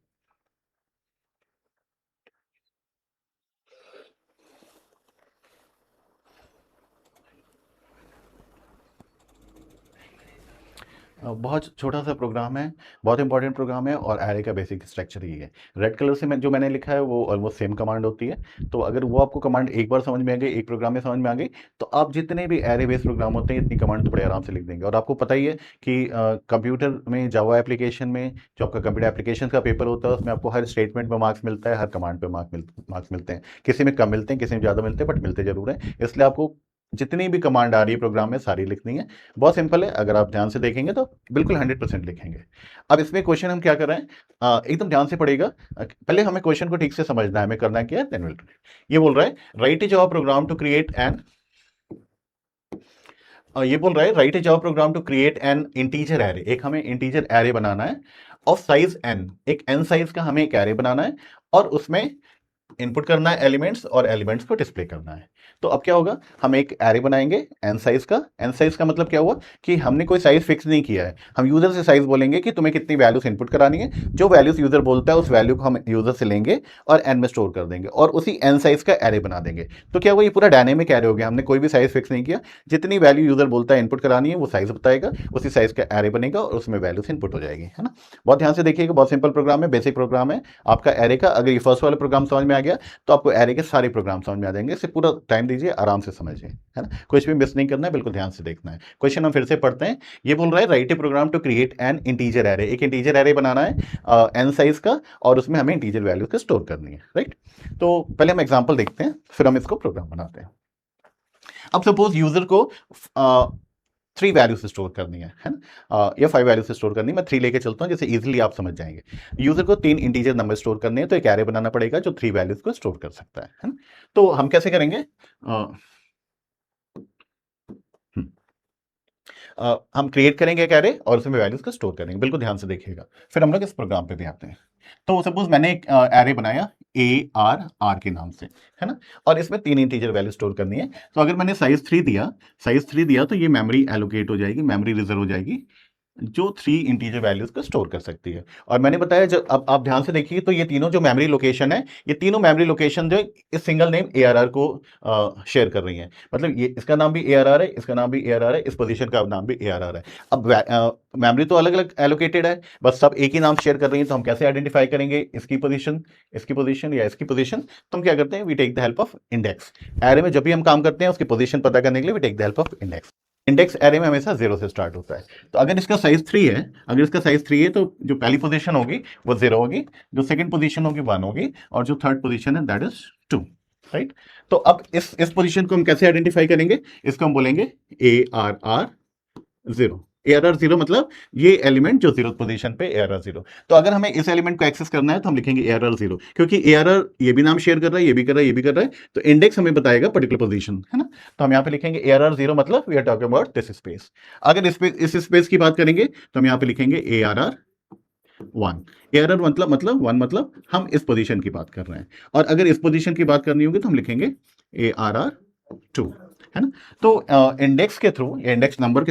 बहुत छोटा सा प्रोग्राम है, बहुत इंपॉर्टेंट प्रोग्राम है, और एरे का बेसिक स्ट्रक्चर ही है। रेड कलर से जो मैंने लिखा है वो ऑलमोस्ट सेम कमांड होती है। तो अगर वो आपको कमांड एक बार समझ में आ गई, एक प्रोग्राम में समझ में आ गई, तो आप जितने भी एरे बेस्ड प्रोग्राम होते हैं इतनी कमांड तो बड़े आराम से लिख देंगे। और आपको पता ही है कि कंप्यूटर में, जावा एप्लीकेशन में, जो आपका कंप्यूटर एप्लीकेशन का पेपर होता है उसमें आपको हर स्टेटमेंट में मार्क्स मिलता है, हर कमांड पे मार्क्स मिलते हैं। किसी में कम मिलते हैं, किसी में ज़्यादा मिलते हैं, बट मिलते जरूर हैं। इसलिए आपको जितनी भी कमांड आ रही है प्रोग्राम में सारी लिखनी है। बहुत सिंपल है, अगर आप ध्यान से देखेंगे तो बिल्कुल 100% लिखेंगे। अब इसमें क्वेश्चन हम क्या कर रहे हैं, एकदम ध्यान से पड़ेगा। पहले हमें क्वेश्चन को ठीक से समझना है, हमें करना क्या है, देन विल। ये बोल रहा है write a Java program to create an, ये बोल रहा है write a Java program to create an integer array. एक हमें इंटीजर एरे बनाना है ऑफ साइज एन, एक एन साइज का हमें एक एरे बनाना है, और उसमें इनपुट करना है एलिमेंट्स, और एलिमेंट्स को डिस्प्ले करना है। तो अब क्या होगा, हम एक एरे बनाएंगे एन साइज का। एन साइज का मतलब क्या हुआ कि हमने कोई साइज फिक्स नहीं किया है। हम यूजर से साइज बोलेंगे कि तुम्हें कितनी वैल्यूज इनपुट करानी है, जो वैल्यूज यूजर बोलता है उस वैल्यू को हम यूजर से लेंगे और एन में स्टोर कर देंगे, और उसी एन साइज का एरे बना देंगे। तो क्या हुआ, ये पूरा डायनेमिक एरे हो गया, हमने कोई भी साइज फिक्स नहीं किया। जितनी वैल्यू यूजर बोलता है इनपुट करानी है वो साइज बताएगा, उसी साइज का एरे बनेगा और उसमें वैल्यूज इनपुट हो जाएगी, है ना। बहुत ध्यान से देखिएगा, बहुत सिंपल प्रोग्राम है, बेसिक प्रोग्राम है आपका एरे का। अगर ये फर्स्ट वाला प्रोग्राम समझ में आ गया तो आपको एरे के सारे प्रोग्राम समझ में आ जाएंगे। इसे पूरा टाइम दीजिए, आराम से समझिए, है ना, कुछ भी मिस नहीं करना है, बिल्कुल ध्यान से देखना है। क्वेश्चन हम फिर से पढ़ते हैं। ये बोल रहा है write a program to create an integer array. एक इंटीजर एरे बनाना है एन साइज का, और उसमें हमें इंटीजर वैल्यू को स्टोर करनी है, राइट। तो पहले हम एग्जाम्पल देखते हैं, फिर हम इसको प्रोग्राम बनाते हैं। अब सपोज यूजर को 3 वैल्यू से स्टोर करनी है ना, या 5 वैल्यू से स्टोर करनी है। मैं 3 लेके चलता हूँ, जैसे इजीली आप समझ जाएंगे। यूजर को 3 इंटीजर नंबर स्टोर करने हैं, तो एक एरे बनाना पड़ेगा जो 3 वैल्यूज को स्टोर कर सकता है ना। तो हम कैसे करेंगे, हम क्रिएट करेंगे एक एरे और उसमें वैल्यूज को स्टोर करेंगे। बिल्कुल ध्यान से देखिएगा, फिर हम लोग इस प्रोग्राम पे भी आते हैं। तो सपोज मैंने एक एरे बनाया ARR के नाम से, है ना, और इसमें 3 इंटीजर वैल्यू स्टोर करनी है। तो अगर मैंने साइज 3 दिया तो ये मेमोरी एलोकेट हो जाएगी, मेमोरी रिजर्व हो जाएगी, जो 3 इंटीजर वैल्यूज को स्टोर कर सकती है। और मैंने बताया, जब अब आप ध्यान से देखिए, तो ये तीनों जो मेमोरी लोकेशन है, ये तीनों मेमोरी लोकेशन जो है इस सिंगल नेम ARR को शेयर कर रही हैं। मतलब ये इसका नाम भी ARR है, इसका नाम भी ARR है, इस पोजीशन का नाम भी ARR है। अब मेमोरी तो अलग अलग एलोकेटेड है, बस सब एक ही नाम शेयर कर रही हैं। तो हम कैसे आइडेंटिफाई करेंगे इसकी पोजीशन या इसकी पोजीशन? तो हम क्या करते हैं, we take the help of index. Array में जब भी हम काम करते हैं उसकी पोजीशन पता करने के लिए we take the help of index. Index array में हमेशा 0 से स्टार्ट होता है। तो अगर इसका साइज 3 है तो जो पहली पोजीशन होगी वो 0 होगी, जो सेकंड पोजीशन होगी 1 होगी, और जो थर्ड पोजीशन है दैट इज 2, राइट। तो अब इस पोजीशन को हम कैसे आइडेंटिफाई करेंगे, इसको हम बोलेंगे ARR 0। ARR 0 मतलब ये एलिमेंट जो 0 पोजीशन पे ARR 0। तो अगर हमें इस एलिमेंट को एक्सेस करना है तो हम लिखेंगे ARR 0, क्योंकि ARR ये भी नाम शेयर कर रहा है, ये भी कर रहा है, ये भी कर रहा है। तो इंडेक्स हमें बताएगा पर्टिकुलर पोजीशन, है ना। तो हम यहाँ पे लिखेंगे ARR 0 मतलब we are talking about this space. अगर इस स्पेस की बात करेंगे तो हम यहाँ पे लिखेंगे ARR 1। ARR मतलब 1 मतलब हम इस पोजीशन की बात कर रहे हैं। और अगर इस पोजीशन की बात करनी होगी तो हम लिखेंगे ARR 2, है ना। तो इंडेक्स के थ्रू या इंडेक्स नंबर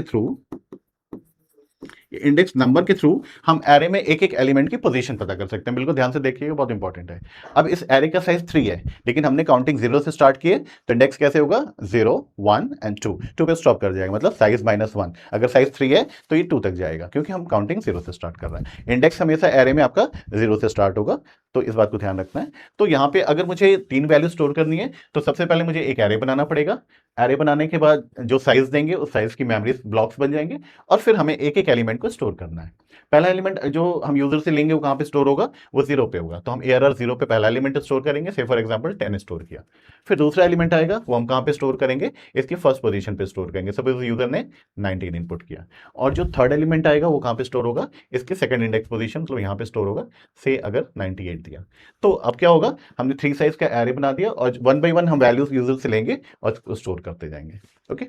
के थ्रू हम एरे में एक एक एलिमेंट की पोजीशन पता कर सकते हैं। बिल्कुल ध्यान से देखिएगा, बहुत इंपॉर्टेंट है। अब इस एरे का साइज 3 है, लेकिन हमने काउंटिंग 0 से स्टार्ट किए, तो इंडेक्स कैसे होगा, 0 1 एंड 2 पे स्टॉप कर जाएगा, मतलब साइज -1। अगर साइज 3 है तो ये 2 तक जाएगा, क्योंकि हम काउंटिंग 0 से स्टार्ट कर रहे हैं। इंडेक्स हमेशा एरे में आपका 0 से स्टार्ट होगा, तो इस बात को ध्यान रखना है। तो यहाँ पे अगर मुझे 3 वैल्यू स्टोर करनी है तो सबसे पहले मुझे एक एरे बनाना पड़ेगा। एरे बनाने के बाद जो साइज देंगे उस साइज की मेमोरी ब्लॉक्स बन जाएंगे, और फिर हमें एक एक एलिमेंट को स्टोर करना है। पहला एलिमेंट जो हम यूजर से लेंगे वो कहाँ पे स्टोर होगा, वो 0 पे होगा। तो हम ARR 0 पे पहला एलिमेंट स्टोर करेंगे, से फॉर एग्जांपल 10 स्टोर किया। फिर दूसरा एलिमेंट आएगा, वो हम कहाँ पे स्टोर करेंगे, इसकी फर्स्ट पोजीशन पे स्टोर करेंगे। सपोज यूजर ने 19 इनपुट किया। और जो थर्ड एलिमेंट आएगा वो कहाँ पे स्टोर होगा, इसके सेकंड इंडेक्स पोजीशन, मतलब यहाँ पे स्टोर होगा, से अगर 98 दिया। तो अब क्या होगा, हमने 3 साइज का एरे बना दिया, और 1 बाई 1 हम वैल्यूज यूजर से लेंगे और स्टोर करते जाएंगे। ओके।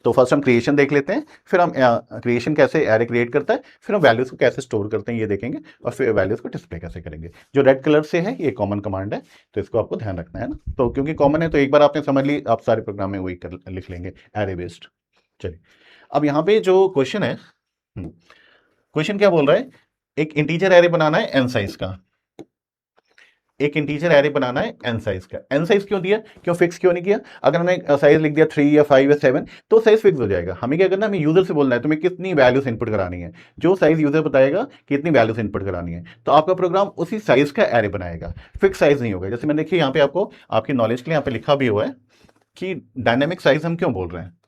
तो फर्स्ट हम क्रिएशन देख लेते हैं, फिर हम क्रिएशन कैसे एरे क्रिएट करता है, फिर हम वैल्यूज को कैसे स्टोर करते हैं ये देखेंगे, और फिर वैल्यूज को डिस्प्ले कैसे करेंगे। जो रेड कलर से है ये कॉमन कमांड है, तो इसको आपको ध्यान रखना है ना, तो क्योंकि कॉमन है तो एक बार आपने समझ ली, आप सारे प्रोग्राम में वही लिख लेंगे एरे बेस्ड। चलिए, अब यहाँ पे जो क्वेश्चन है, क्वेश्चन क्या बोल रहा है, एक इंटीजर एरे बनाना है एन साइज का, एक इंटीजर एरे बनाना है एन साइज का। एन साइज क्यों दिया, क्यों फिक्स क्यों नहीं किया? अगर हमने साइज लिख दिया 3 या 5 या 7 तो साइज फिक्स हो जाएगा। हमें क्या करना है, हमें यूजर से बोलना है तुम्हें कितनी वैल्यूज इनपुट करानी है, जो साइज यूजर बताएगा कितनी वैल्यूज इनपुट करानी है, तो आपका प्रोग्राम उसी साइज का एरे बनाएगा, फिक्स साइज नहीं होगा। जैसे मैंने देखिए यहाँ पे आपको आपकी नॉलेज के लिए यहाँ पे लिखा भी हुआ है कि डायनेमिक साइज हम क्यों बोल रहे हैं,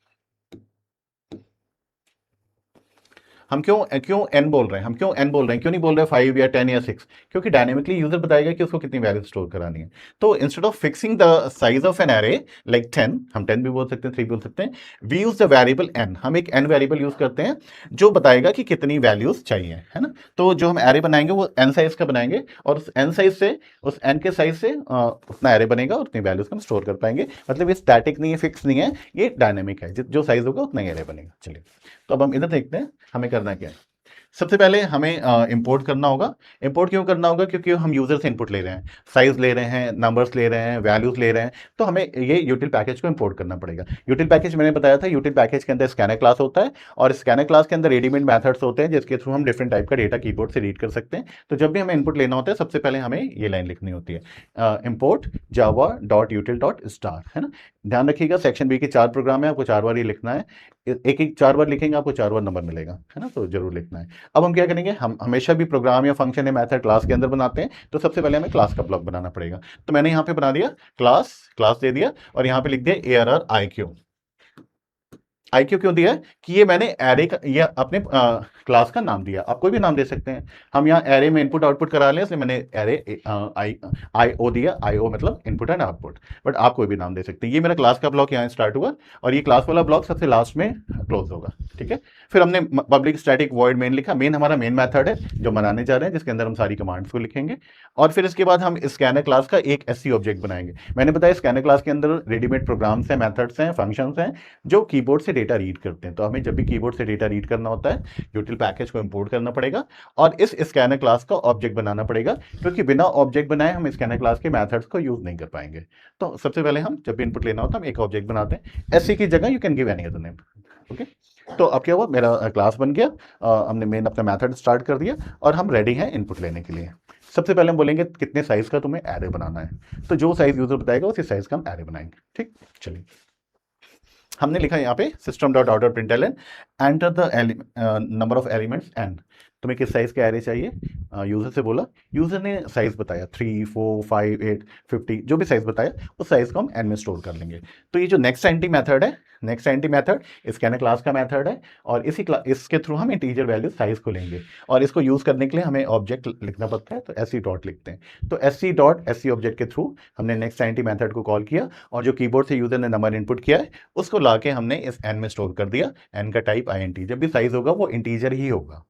हम क्यों क्यों एन बोल रहे हैं, हम क्यों एन बोल रहे हैं, क्यों नहीं बोल रहे 5 या 10 या 6? क्योंकि डायनेमिकली यूजर बताएगा कि उसको कितनी वैल्यू स्टोर करानी है। तो instead of fixing the size of an array like 10, हम 10 भी बोल सकते हैं, 3 बोल सकते हैं, we use the variable n, हम एक एन वेरिएबल यूज करते हैं जो बताएगा कि कितनी वैल्यूज चाहिए, है ना। तो जो हम एरे बनाएंगे वो एन साइज का बनाएंगे, और उस एन साइज से, उस एन के साइज से उतना एरे बनेगा और उतनी वैल्यूज को हम स्टोर कर पाएंगे। मतलब ये स्टैटिक नहीं है, फिक्स नहीं है, ये डायनेमिक है, जो साइज होगा उतना ही एरे बनेगा। चलिए, तो अब हम इधर देखते हैं हमें करना क्या है। सबसे पहले हमें इंपोर्ट करना होगा। इंपोर्ट क्यों करना होगा? क्योंकि हम यूजर से इंपुट ले रहे हैं, साइज ले रहे हैं, नंबर्स ले रहे हैं, वैल्यूज ले रहे हैं, तो हमें ये यूटिल पैकेज को इंपोर्ट करना पड़ेगा। यूटिल पैकेज मैंने बताया था, यूटिल पैकेज के अंदर स्कैनर क्लास होता है, और स्कैनर क्लास के अंदर रेडीमेड मेथड्स होते हैं जिसके थ्रू हम डिफरेंट टाइप का डेटा कीबोर्ड से रीड कर सकते हैं। तो जब भी हमें इनपुट लेना होता है सबसे पहले हमें ये लाइन लिखनी होती है, इंपोर्ट java.util.star, है ना। ध्यान रखिएगा सेक्शन बी के 4 प्रोग्राम है, आपको 4 बार ही लिखना है, एक एक 4 बार लिखेंगे आपको 4 बार नंबर मिलेगा, है ना, तो जरूर लिखना है। अब हम क्या करेंगे, हम हमेशा भी प्रोग्राम या फंक्शन या मेथड क्लास के अंदर बनाते हैं, तो सबसे पहले हमें क्लास का ब्लॉक बनाना पड़ेगा। तो मैंने यहाँ पे बना दिया क्लास, क्लास दे दिया, और यहाँ पे लिख दिया ARR IQ क्यों दिया है कि ये मैंने एरे का, ये अपने क्लास का नाम दिया, आप कोई भी नाम दे सकते हैं। हम यहाँ एरे में इनपुट आउटपुट करा लें, इसलिए मैंने एरे IO दिया, IO मतलब इनपुट एंड आउटपुट, बट आप कोई भी नाम दे सकते हैं। ये मेरा क्लास का ब्लॉक यहाँ स्टार्ट हुआ, और ये क्लास वाला ब्लॉक सबसे लास्ट में क्लोज होगा, ठीक है। फिर हमने पब्लिक स्टैटिक वॉइड मेन लिखा, मेन हमारा मेन मैथड है जो बनाने जा रहे हैं, जिसके अंदर हम सारी कमांड्स को लिखेंगे, और फिर इसके बाद हम स्कैनर क्लास का एक SC ऑब्जेक्ट बनाएंगे। मैंने बताया स्कैनर क्लास के अंदर रेडीमेड प्रोग्राम्स हैं, मेथड्स हैं, फंक्शंस हैं जो कीबोर्ड से डेटा रीड करते हैं। तो हमें जब भी कीबोर्ड से डेटा रीड करना होता है यूटिल पैकेज को इंपोर्ट करना पड़ेगा, और इस स्कैनर क्लास का ऑब्जेक्ट बनाना पड़ेगा, क्योंकि बिना ऑब्जेक्ट बनाए हम स्कैनर क्लास के मेथड्स को यूज नहीं कर पाएंगे। तो सबसे पहले हम जब भी इनपुट लेना होता है हम एक ऑब्जेक्ट बनाते हैं, SC की जगह you can give any other name, okay. तो अब क्या हुआ, मेरा क्लास बन गया, हमने मेन अपना मेथड स्टार्ट कर दिया, और हम रेडी हैं इनपुट लेने के लिए। सबसे पहले हम बोलेंगे कितने साइज का तुम्हें एरे बनाना है, तो जो साइज यूजर बताएगा उसी साइज का हम एरे बनाएंगे, ठीक। चलिए, हमने लिखा यहाँ पे system.out.println enter the number of elements n, तुम्हें किस साइज का एरे चाहिए, यूजर से बोला, यूजर ने साइज बताया 3, 4, 5, 8, 50, जो भी साइज बताया उस साइज को हम एन में स्टोर कर लेंगे। तो ये जो नेक्स्ट एंटी मेथड है, next anti method scanner class का मेथड है, और इसके थ्रू हम इंटीजर वैल्यू साइज को लेंगे, और इसको यूज करने के लिए हमें ऑब्जेक्ट लिखना पड़ता है, तो SC डॉट लिखते हैं। तो SC ऑब्जेक्ट के थ्रू हमने नेक्स्ट एंटी मेथड को कॉल किया, और जो कीबोर्ड से यूजर ने नंबर इनपुट किया है उसको लाके हमने इस एन में स्टोर कर दिया। एन का टाइप INT, जब भी साइज होगा वो इंटीजर ही होगा,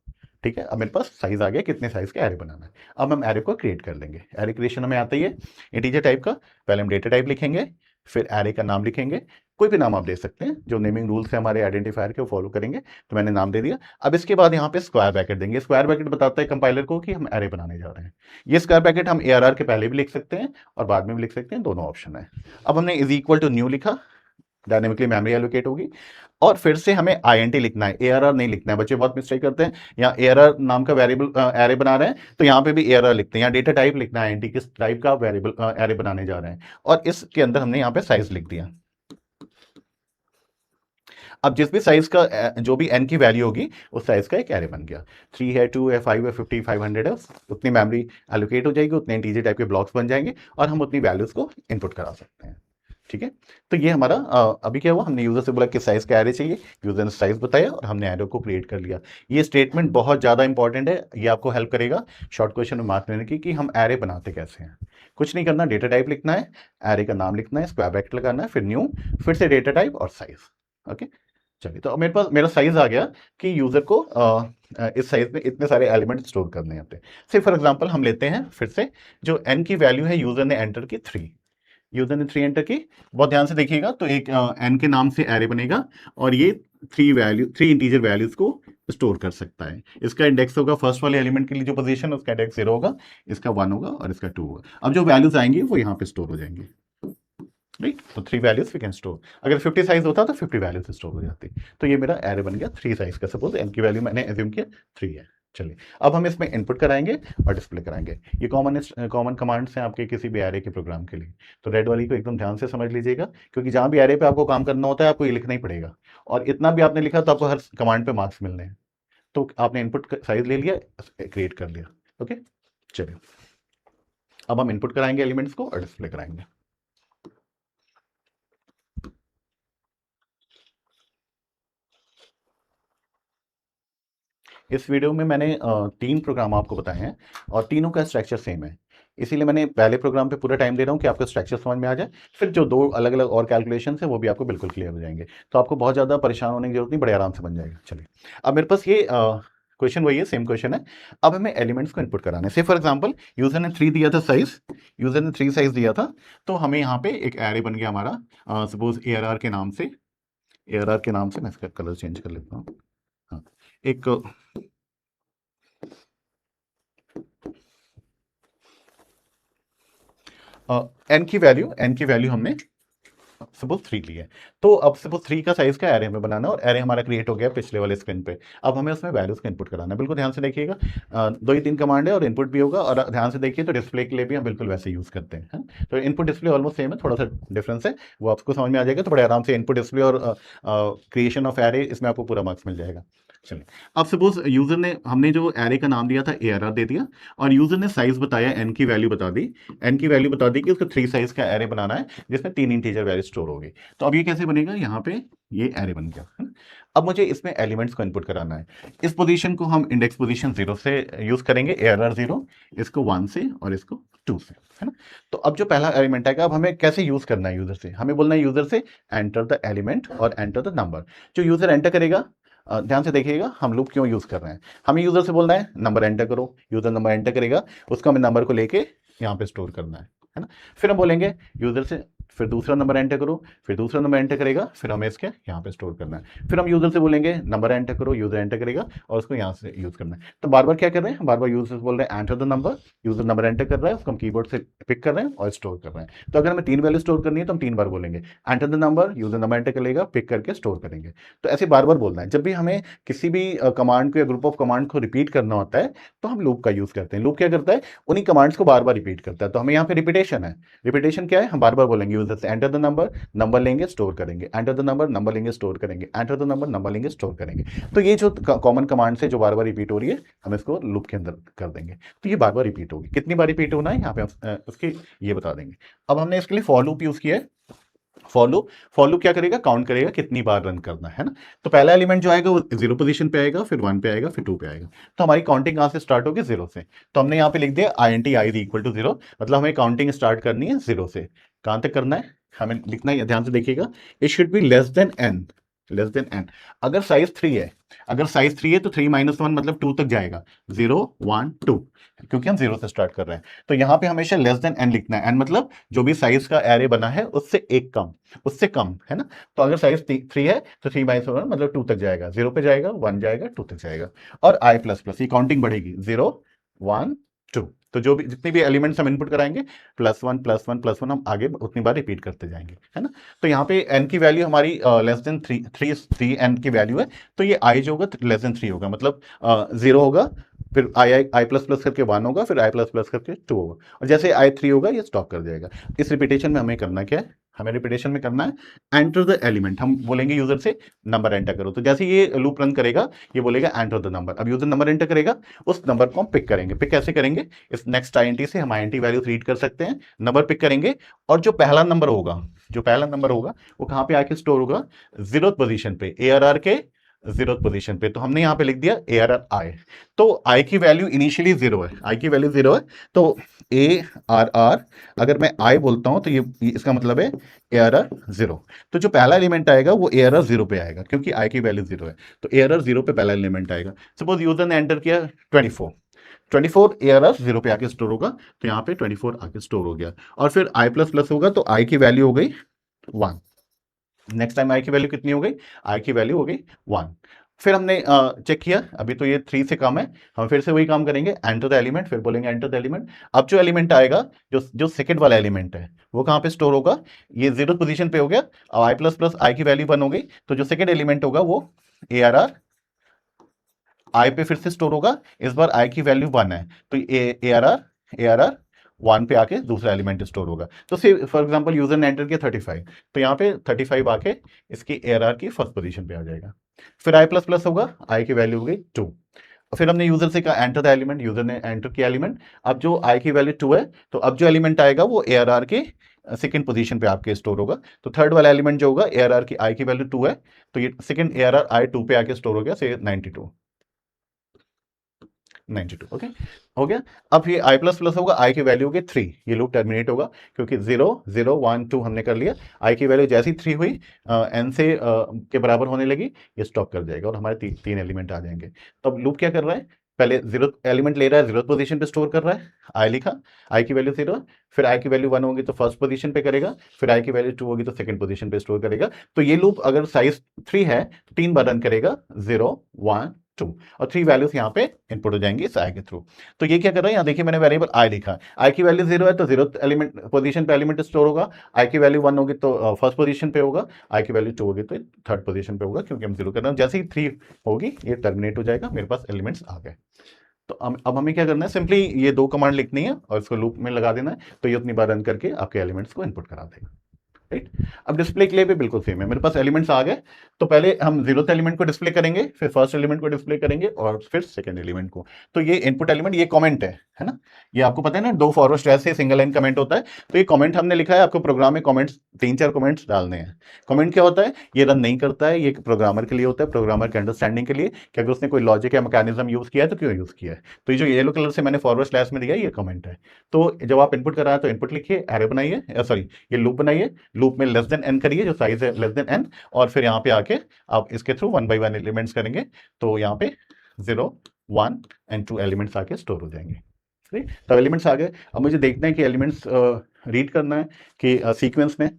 ठीक है। अब मेरे पास साइज आ गया, कितने साइज का एरे बनाना है। अब हम एरे को क्रिएट कर लेंगे। एरे क्रिएशन हमें आता ही है इंटीजर टाइप का। पहले हम डेटा टाइप लिखेंगे, फिर एरे का नाम लिखेंगे, कोई भी नाम आप दे सकते हैं, जो नेमिंग रूल्स है हमारे आइडेंटिफायर के वो फॉलो करेंगे। तो मैंने नाम दे दिया। अब इसके बाद यहाँ पे स्क्वायर ब्रैकेट देंगे। स्क्वायर ब्रैकेट बताता है कंपाइलर को कि हम एरे बनाने जा रहे हैं। ये स्क्वायर ब्रैकेट हम ARR के पहले भी लिख सकते हैं और बाद में भी लिख सकते हैं, दोनों ऑप्शन है। अब हमने इज इक्वल टू न्यू लिखा, डायनेमिकली मेमोरी एलोकेट होगी, और फिर से हमें INT लिखना है, ARR नहीं लिखना है। बच्चे बहुत मिस्टेक करते हैं, यहाँ ARR नाम का वेरिएबल एरे बना रहे हैं तो यहाँ पे भी ARR लिखते हैं। यहाँ डेटा टाइप लिखना है INT, किस टाइप का वेरिएबल एरे बनाने जा रहे हैं, और इसके अंदर हमने यहाँ पे साइज लिख दिया। अब जिस भी साइज का जो भी n की वैल्यू होगी उस साइज का एक एरे बन गया। 3 है, 2 है, 5 है, 50, 500 है, उतनी मेमोरी एलोकेट हो जाएगी, उतने इंटीजर टाइप के ब्लॉक्स बन जाएंगे, और हम उतनी वैल्यूज को इनपुट करा सकते हैं, ठीक है। तो ये हमारा अभी क्या हुआ, हमने यूजर से बोला किस साइज का एरे चाहिए, यूजर ने साइज बताया और हमने एरे को क्रिएट कर लिया। ये स्टेटमेंट बहुत ज़्यादा इंपॉर्टेंट है, ये आपको हेल्प करेगा शॉर्ट क्वेश्चन में मार्क लेने की कि हम एरे बनाते कैसे हैं। कुछ नहीं करना, डेटा टाइप लिखना है, एरे का नाम लिखना है, स्क्वायर ब्रैकेट लगाना है, फिर न्यू, फिर से डेटा टाइप और साइज, ओके। चलिए, तो मेरे पास मेरा साइज आ गया कि यूजर को इस साइज में इतने सारे एलिमेंट स्टोर करने होते हैं। से फॉर एग्जांपल हम लेते हैं फिर से जो n की वैल्यू है यूजर ने एंटर की 3, यूजर ने 3 एंटर की। बहुत ध्यान से देखिएगा, तो एक n के नाम से एरे बनेगा और ये 3 इंटीजर वैल्यूज को स्टोर कर सकता है। इसका इंडेक्स होगा फर्स्ट वाले एलिमेंट के लिए जो पोजीशन है उसका इंडेक्स 0 होगा, इसका 1 होगा और इसका 2 होगा। अब जो वैल्यूज आएंगे वो यहाँ पे स्टोर हो जाएंगे, राइट। तो 3 वैल्यूज वी कैन स्टोर। अगर 50 साइज होता तो 50 वैल्यूज स्टोर हो जाती। तो ये मेरा एरे बन गया 3 साइज का। सपोज n की वैल्यू मैंने एज्यूम किया 3 है। चलिए, अब हम इसमें इनपुट कराएंगे और डिस्प्ले कराएंगे। ये कॉमन कमांड्स हैं आपके किसी भी एरे के प्रोग्राम के लिए। तो रेड वाली को एकदम ध्यान से समझ लीजिएगा, क्योंकि जहां भी एरे पे आपको काम करना होता है आपको ये लिखना ही पड़ेगा, और इतना भी आपने लिखा तो आपको हर कमांड पे मार्क्स मिलने हैं। तो आपने इनपुट साइज ले लिया, क्रिएट कर लिया। ओके, चलिए अब हम इनपुट कराएंगे एलिमेंट्स को और डिस्प्ले कराएंगे। इस वीडियो में मैंने 3 प्रोग्राम आपको बताए हैं और तीनों का स्ट्रक्चर सेम है। इसीलिए मैंने पहले प्रोग्राम पे पूरा टाइम दे रहा हूँ कि आपको स्ट्रक्चर समझ में आ जाए, फिर जो 2 अलग अलग और कैलकुलेशन है वो भी आपको बिल्कुल क्लियर हो जाएंगे। तो आपको बहुत ज़्यादा परेशान होने की जरूरत नहीं, बड़े आराम से बन जाएगा। चलिए, अब मेरे पास ये क्वेश्चन वही है, सेम क्वेश्चन है। अब हमें एलिमेंट्स को इनपुट कराना है। से फॉर एग्जांपल यूजर ने 3 दिया था साइज, यूजर ने 3 साइज दिया था, तो हमें यहाँ पे एक एरे बन गया हमारा। सपोज ARR के नाम से, ARR के नाम से मैं इसका कलर चेंज कर लेता हूँ। हाँ, एक n की वैल्यू हमने सपोज 3 ली है। तो अब सपोज 3 का साइज का एरे हमें बनाना है और एरे हमारा क्रिएट हो गया पिछले वाले स्क्रीन पे। अब हमें उसमें वैल्यूज का इनपुट कराना है। बिल्कुल ध्यान से देखिएगा, 2 ही 3 कमांड है और इनपुट भी होगा, और ध्यान से देखिए तो डिस्प्ले के लिए भी हम बिल्कुल वैसे यूज करते हैं, है? तो इनपुट डिस्प्ले ऑलमोस्ट सेम है, थोड़ा सा डिफरेंस है, वो आपको समझ में आ जाएगा। तो बड़े आराम से इनपुट डिस्प्ले और क्रिएशन ऑफ एरे, इसमें आपको पूरा मार्क्स मिल जाएगा। चलिए, अब सपोज यूजर ने, हमने जो एरे का नाम दिया था ARR दे दिया, और यूजर ने साइज बताया, n की वैल्यू बता दी, कि उसको 3 साइज का एरे बनाना है जिसमें 3 इंटीजर वैल्यू स्टोर होगी। तो अब ये कैसे बनेगा, यहाँ पे ये एरे बन गया, है ना। अब मुझे इसमें एलिमेंट्स को इनपुट कराना है। इस पोजीशन को हम इंडेक्स पोजीशन 0 से यूज करेंगे, ARR 0, इसको 1 से और इसको 2 से, है ना। तो अब जो पहला एलिमेंट आएगा, अब हमें कैसे यूज करना है यूजर से, हमें बोलना है यूजर से एंटर द एलिमेंट और एंटर द नंबर। जो यूजर एंटर करेगा, ध्यान से देखिएगा हम लूप क्यों यूज कर रहे हैं। हमें यूजर से बोलना है नंबर एंटर करो, यूजर नंबर एंटर करेगा, उसको हमें नंबर को लेके यहाँ पे स्टोर करना है ना। फिर हम बोलेंगे यूजर से फिर दूसरा नंबर एंटर करो, फिर दूसरा नंबर एंटर करेगा, फिर हमें इसके यहाँ पे स्टोर करना है। फिर हम यूजर से बोलेंगे नंबर एंटर करो, यूजर एंटर करेगा और उसको यहाँ से यूज करना है। तो बार बार क्या कर रहे हैं, बार बार यूजर से बोल रहे हैं enter the number, user number enter कर रहा है, उसको हम कीबोर्ड से पिक कर रहे हैं और स्टोर कर रहे हैं। तो अगर हमें 3 वैल्यू स्टोर करनी है तो हम 3 बार बोलेंगे enter the number, user number enter करेगा, पिक करके स्टोर करेंगे। तो ऐसे बार बार बोलना है। जब भी हमें किसी भी कमांड को या ग्रुप ऑफ कमांड को रिपीट करना होता है तो हम लूप का यूज करते हैं। लूप क्या करता है, उन्हीं कमांड्स को बार बार रिपीट करता है। तो हमें यहाँ पे रिपीटेशन है। रिपीटेशन क्या है, हम बार बार बोलेंगे यूजर से एंटर द नंबर, नंबर लेंगे स्टोर करेंगे, एंटर द नंबर, नंबर लेंगे स्टोर करेंगे, एंटर द नंबर, नंबर लेंगे स्टोर करेंगे। तो ये जो कॉमन कमांड से जो बार बार रिपीट हो रही है, हम इसको लूप के अंदर कर देंगे। तो ये बार बार रिपीट होगी। कितनी बार रिपीट होना है यहाँ पे हम उसके ये बता देंगे। अब हमने इसके लिए फॉर लूप यूज किया है। फॉर लूप क्या करेगा, काउंट करेगा कितनी बार रन करना है ना। तो पहला एलिमेंट जो आएगा वो 0 पोजीशन पे आएगा, फिर 1 पे आएगा, फिर 2 पे आएगा। तो हमारी काउंटिंग कहां से स्टार्ट होगी, 0 से। तो हमने यहाँ पे लिख दिया INT i इक्वल टू 0, मतलब हमें काउंटिंग स्टार्ट करनी है 0 से। कहां तक करना है हमें लिखना है, ध्यान से देखिएगा, it should be less than n, less than n। अगर साइज 3 है, तो 3 - 1 मतलब 2 तक जाएगा, 0 1 2, क्योंकि हम 0 से स्टार्ट कर रहे हैं। तो यहाँ पे हमेशा लेस देन n लिखना है। n मतलब जो भी साइज का एरे बना है उससे एक कम, उससे कम, है ना। तो अगर साइज 3 है तो 3 - 1 मतलब 2 तक जाएगा, 0 पे जाएगा, 1 जाएगा, 2 तक जाएगा। और i प्लस प्लस, ये काउंटिंग बढ़ेगी, 0 1 2। तो जो भी जितने भी एलिमेंट्स हम इनपुट कराएंगे +1 +1 +1 हम आगे उतनी बार रिपीट करते जाएंगे, है ना। तो यहाँ पे n की वैल्यू हमारी लेस देन 3 n की वैल्यू है, तो ये i जो होगा लेस देन 3 होगा, मतलब 0 होगा, फिर i प्लस प्लस करके 1 होगा, फिर i प्लस प्लस करके 2 होगा, और जैसे i 3 होगा ये स्टॉप कर जाएगा। इस रिपीटेशन में हमें करना क्या है, हमें रिपीटेशन में करना है एंटर द एलिमेंट। हम बोलेंगे यूजर से नंबर एंटर करो, तो जैसे ये लूप रन करेगा ये बोलेगा एंटर द नंबर। अब यूजर नंबर एंटर करेगा, उस नंबर को हम पिक करेंगे। पिक कैसे करेंगे, इस नेक्स्ट INT से हम INT वैल्यू रीड कर सकते हैं, नंबर पिक करेंगे, और जो पहला नंबर होगा, वो कहाँ पे आके स्टोर होगा, 0th पोजीशन पे, ARR के 0th पोजीशन पे। तो हमने यहाँ पे लिख दिया ARR i। तो i की वैल्यू इनिशियली 0 है, तो ARR, अगर मैं i बोलता हूं तो ये इसका मतलब है ARR 0। तो जो पहला एलिमेंट आएगा वो ARR 0 पे आएगा, क्योंकि i की वैल्यू 0 है। तो ARR 0 पे पहला एलिमेंट आएगा। सपोज यूजर ने एंटर किया 24, 24 ARR 0 पे आके स्टोर होगा, तो यहाँ पे 24 आके स्टोर हो गया। और फिर आई प्लस प्लस होगा तो आई की वैल्यू हो गई 1। नेक्स्ट टाइम आई की वैल्यू कितनी हो गई, आई की वैल्यू हो गई 1। फिर हमने चेक किया, अभी तो ये 3 से कम है, हम फिर से वही काम करेंगे, एंटर द एलिमेंट, फिर बोलेंगे एंटर द एलिमेंट। अब जो एलिमेंट आएगा, जो जो सेकंड वाला एलिमेंट है, वो कहाँ पे स्टोर होगा, ये 0 पोजीशन पे हो गया। अब आई प्लस प्लस आई की वैल्यू 1 हो गई, तो जो सेकंड एलिमेंट होगा वो ARR आई पे फिर से स्टोर होगा। इस बार आई की वैल्यू 1 है, तो ARR 1 पे आके दूसरा एलिमेंट स्टोर होगा। तो से फॉर एग्जांपल यूजर ने एंटर किया 35, तो यहाँ पे 35 आके इसकी ARR की फर्स्ट पोजीशन पे आ जाएगा। फिर आई प्लस प्लस होगा, आई की वैल्यू हो गई 2। फिर हमने यूजर से कहा एंटर द एलिमेंट, यूजर ने एंटर किया एलिमेंट। अब जो आई की वैल्यू 2 है, तो अब जो एलिमेंट आएगा वो ARR के सेकंड पोजीशन पे आपके स्टोर होगा। तो थर्ड वाला एलिमेंट जो होगा, ARR की आई की वैल्यू 2 है, तो ये सेकंड ARR आई 2 पे आके स्टोर हो गया, से 92 ओके, हो गया। अब ये आई प्लस प्लस होगा, आई की वैल्यू होगी 3, ये लूप टर्मिनेट होगा, क्योंकि 0 0 1 2 हमने कर लिया। आई की वैल्यू जैसी 3 हुई, एन से के बराबर होने लगी, ये स्टॉप कर जाएगा और हमारे तीन एलिमेंट आ जाएंगे। तो अब लूप क्या कर रहा है, पहले 0 एलिमेंट ले रहा है, 0 पोजीशन पे स्टोर कर रहा है, आई लिखा, आई की वैल्यू 0, फिर आई की वैल्यू 1 होगी तो फर्स्ट पोजीशन पे करेगा, फिर आई की वैल्यू 2 होगी तो सेकंड पोजीशन पे स्टोर करेगा। तो ये लूप अगर साइज 3 है तो 3 बार रन करेगा, 0 1 2, और 3 वैल्यूज यहाँ पे इनपुट हो जाएंगी इस आई के थ्रू। तो ये क्या कर रहा है, यहाँ देखिए मैंने वेरिएबल आई लिखा, आई की वैल्यू 0 है तो 0 एलिमेंट पोजीशन पे एलिमेंट स्टोर होगा, आई की वैल्यू 1 होगी तो फर्स्ट पोजीशन पे होगा, आई की वैल्यू 2 होगी तो थर्ड पोजीशन पे होगा, क्योंकि हम 0 कर रहे हैं। जैसे ही 3 होगी ये टर्मिनेट हो जाएगा, मेरे पास एलिमेंट्स आ गए। तो अब हमें क्या करना है, सिंपली ये 2 कमांड लिखनी है और इसको लूप में लगा देना है, तो ये उतनी बार रन करके आपके एलिमेंट्स को इनपुट करा देगा। राइट, अब डिस्प्ले के लिए भी बिल्कुल सेम है, मेरे पास एलिमेंट्स आ गए, तो पहले हम 0th एलिमेंट को डिस्प्ले करेंगे, फिर फर्स्ट एलिमेंट को डिस्प्ले करेंगे और फिर सेकंड एलिमेंट को। तो ये इनपुट एलिमेंट, ये कमेंट है ना, ये आपको पता है ना, 2 फॉरवर्ड स्लैश से सिंगल लाइन कमेंट होता है। तो ये कमेंट हमने लिखा है, आपको प्रोग्राम में कमेंट्स 3-4 कमेंट्स डालने हैं। कमेंट क्या होता है, ये रन नहीं करता है, ये प्रोग्रामर के लिए होता है, प्रोग्रामर के अंडरस्टैंडिंग के लिए कि अगर उसने कोई लॉजिक या मैकेनिज्म यूज किया है तो क्यों यूज किया है। तो ये जो येलो कलर से मैंने फॉरवर्ड स्लैश में दिया है, ये कमेंट है। तो जब आप इनपुट कर रहे हैं तो इनपुट लिखिए, एरे बनाइए, सॉरी ये लूप बनाइए, लूप में लेस देन एन करिए, जो साइज है लेस देन एन, और फिर यहाँ पे आके आप इसके थ्रू 1 by 1 एलिमेंट्स करेंगे, तो यहाँ पे 0 1 एंड 2 एलिमेंट्स आके स्टोर हो जाएंगे। ठीक, तो एलिमेंट्स आ गए। अब मुझे देखना है कि एलिमेंट्स रीड करना है कि सीक्वेंस में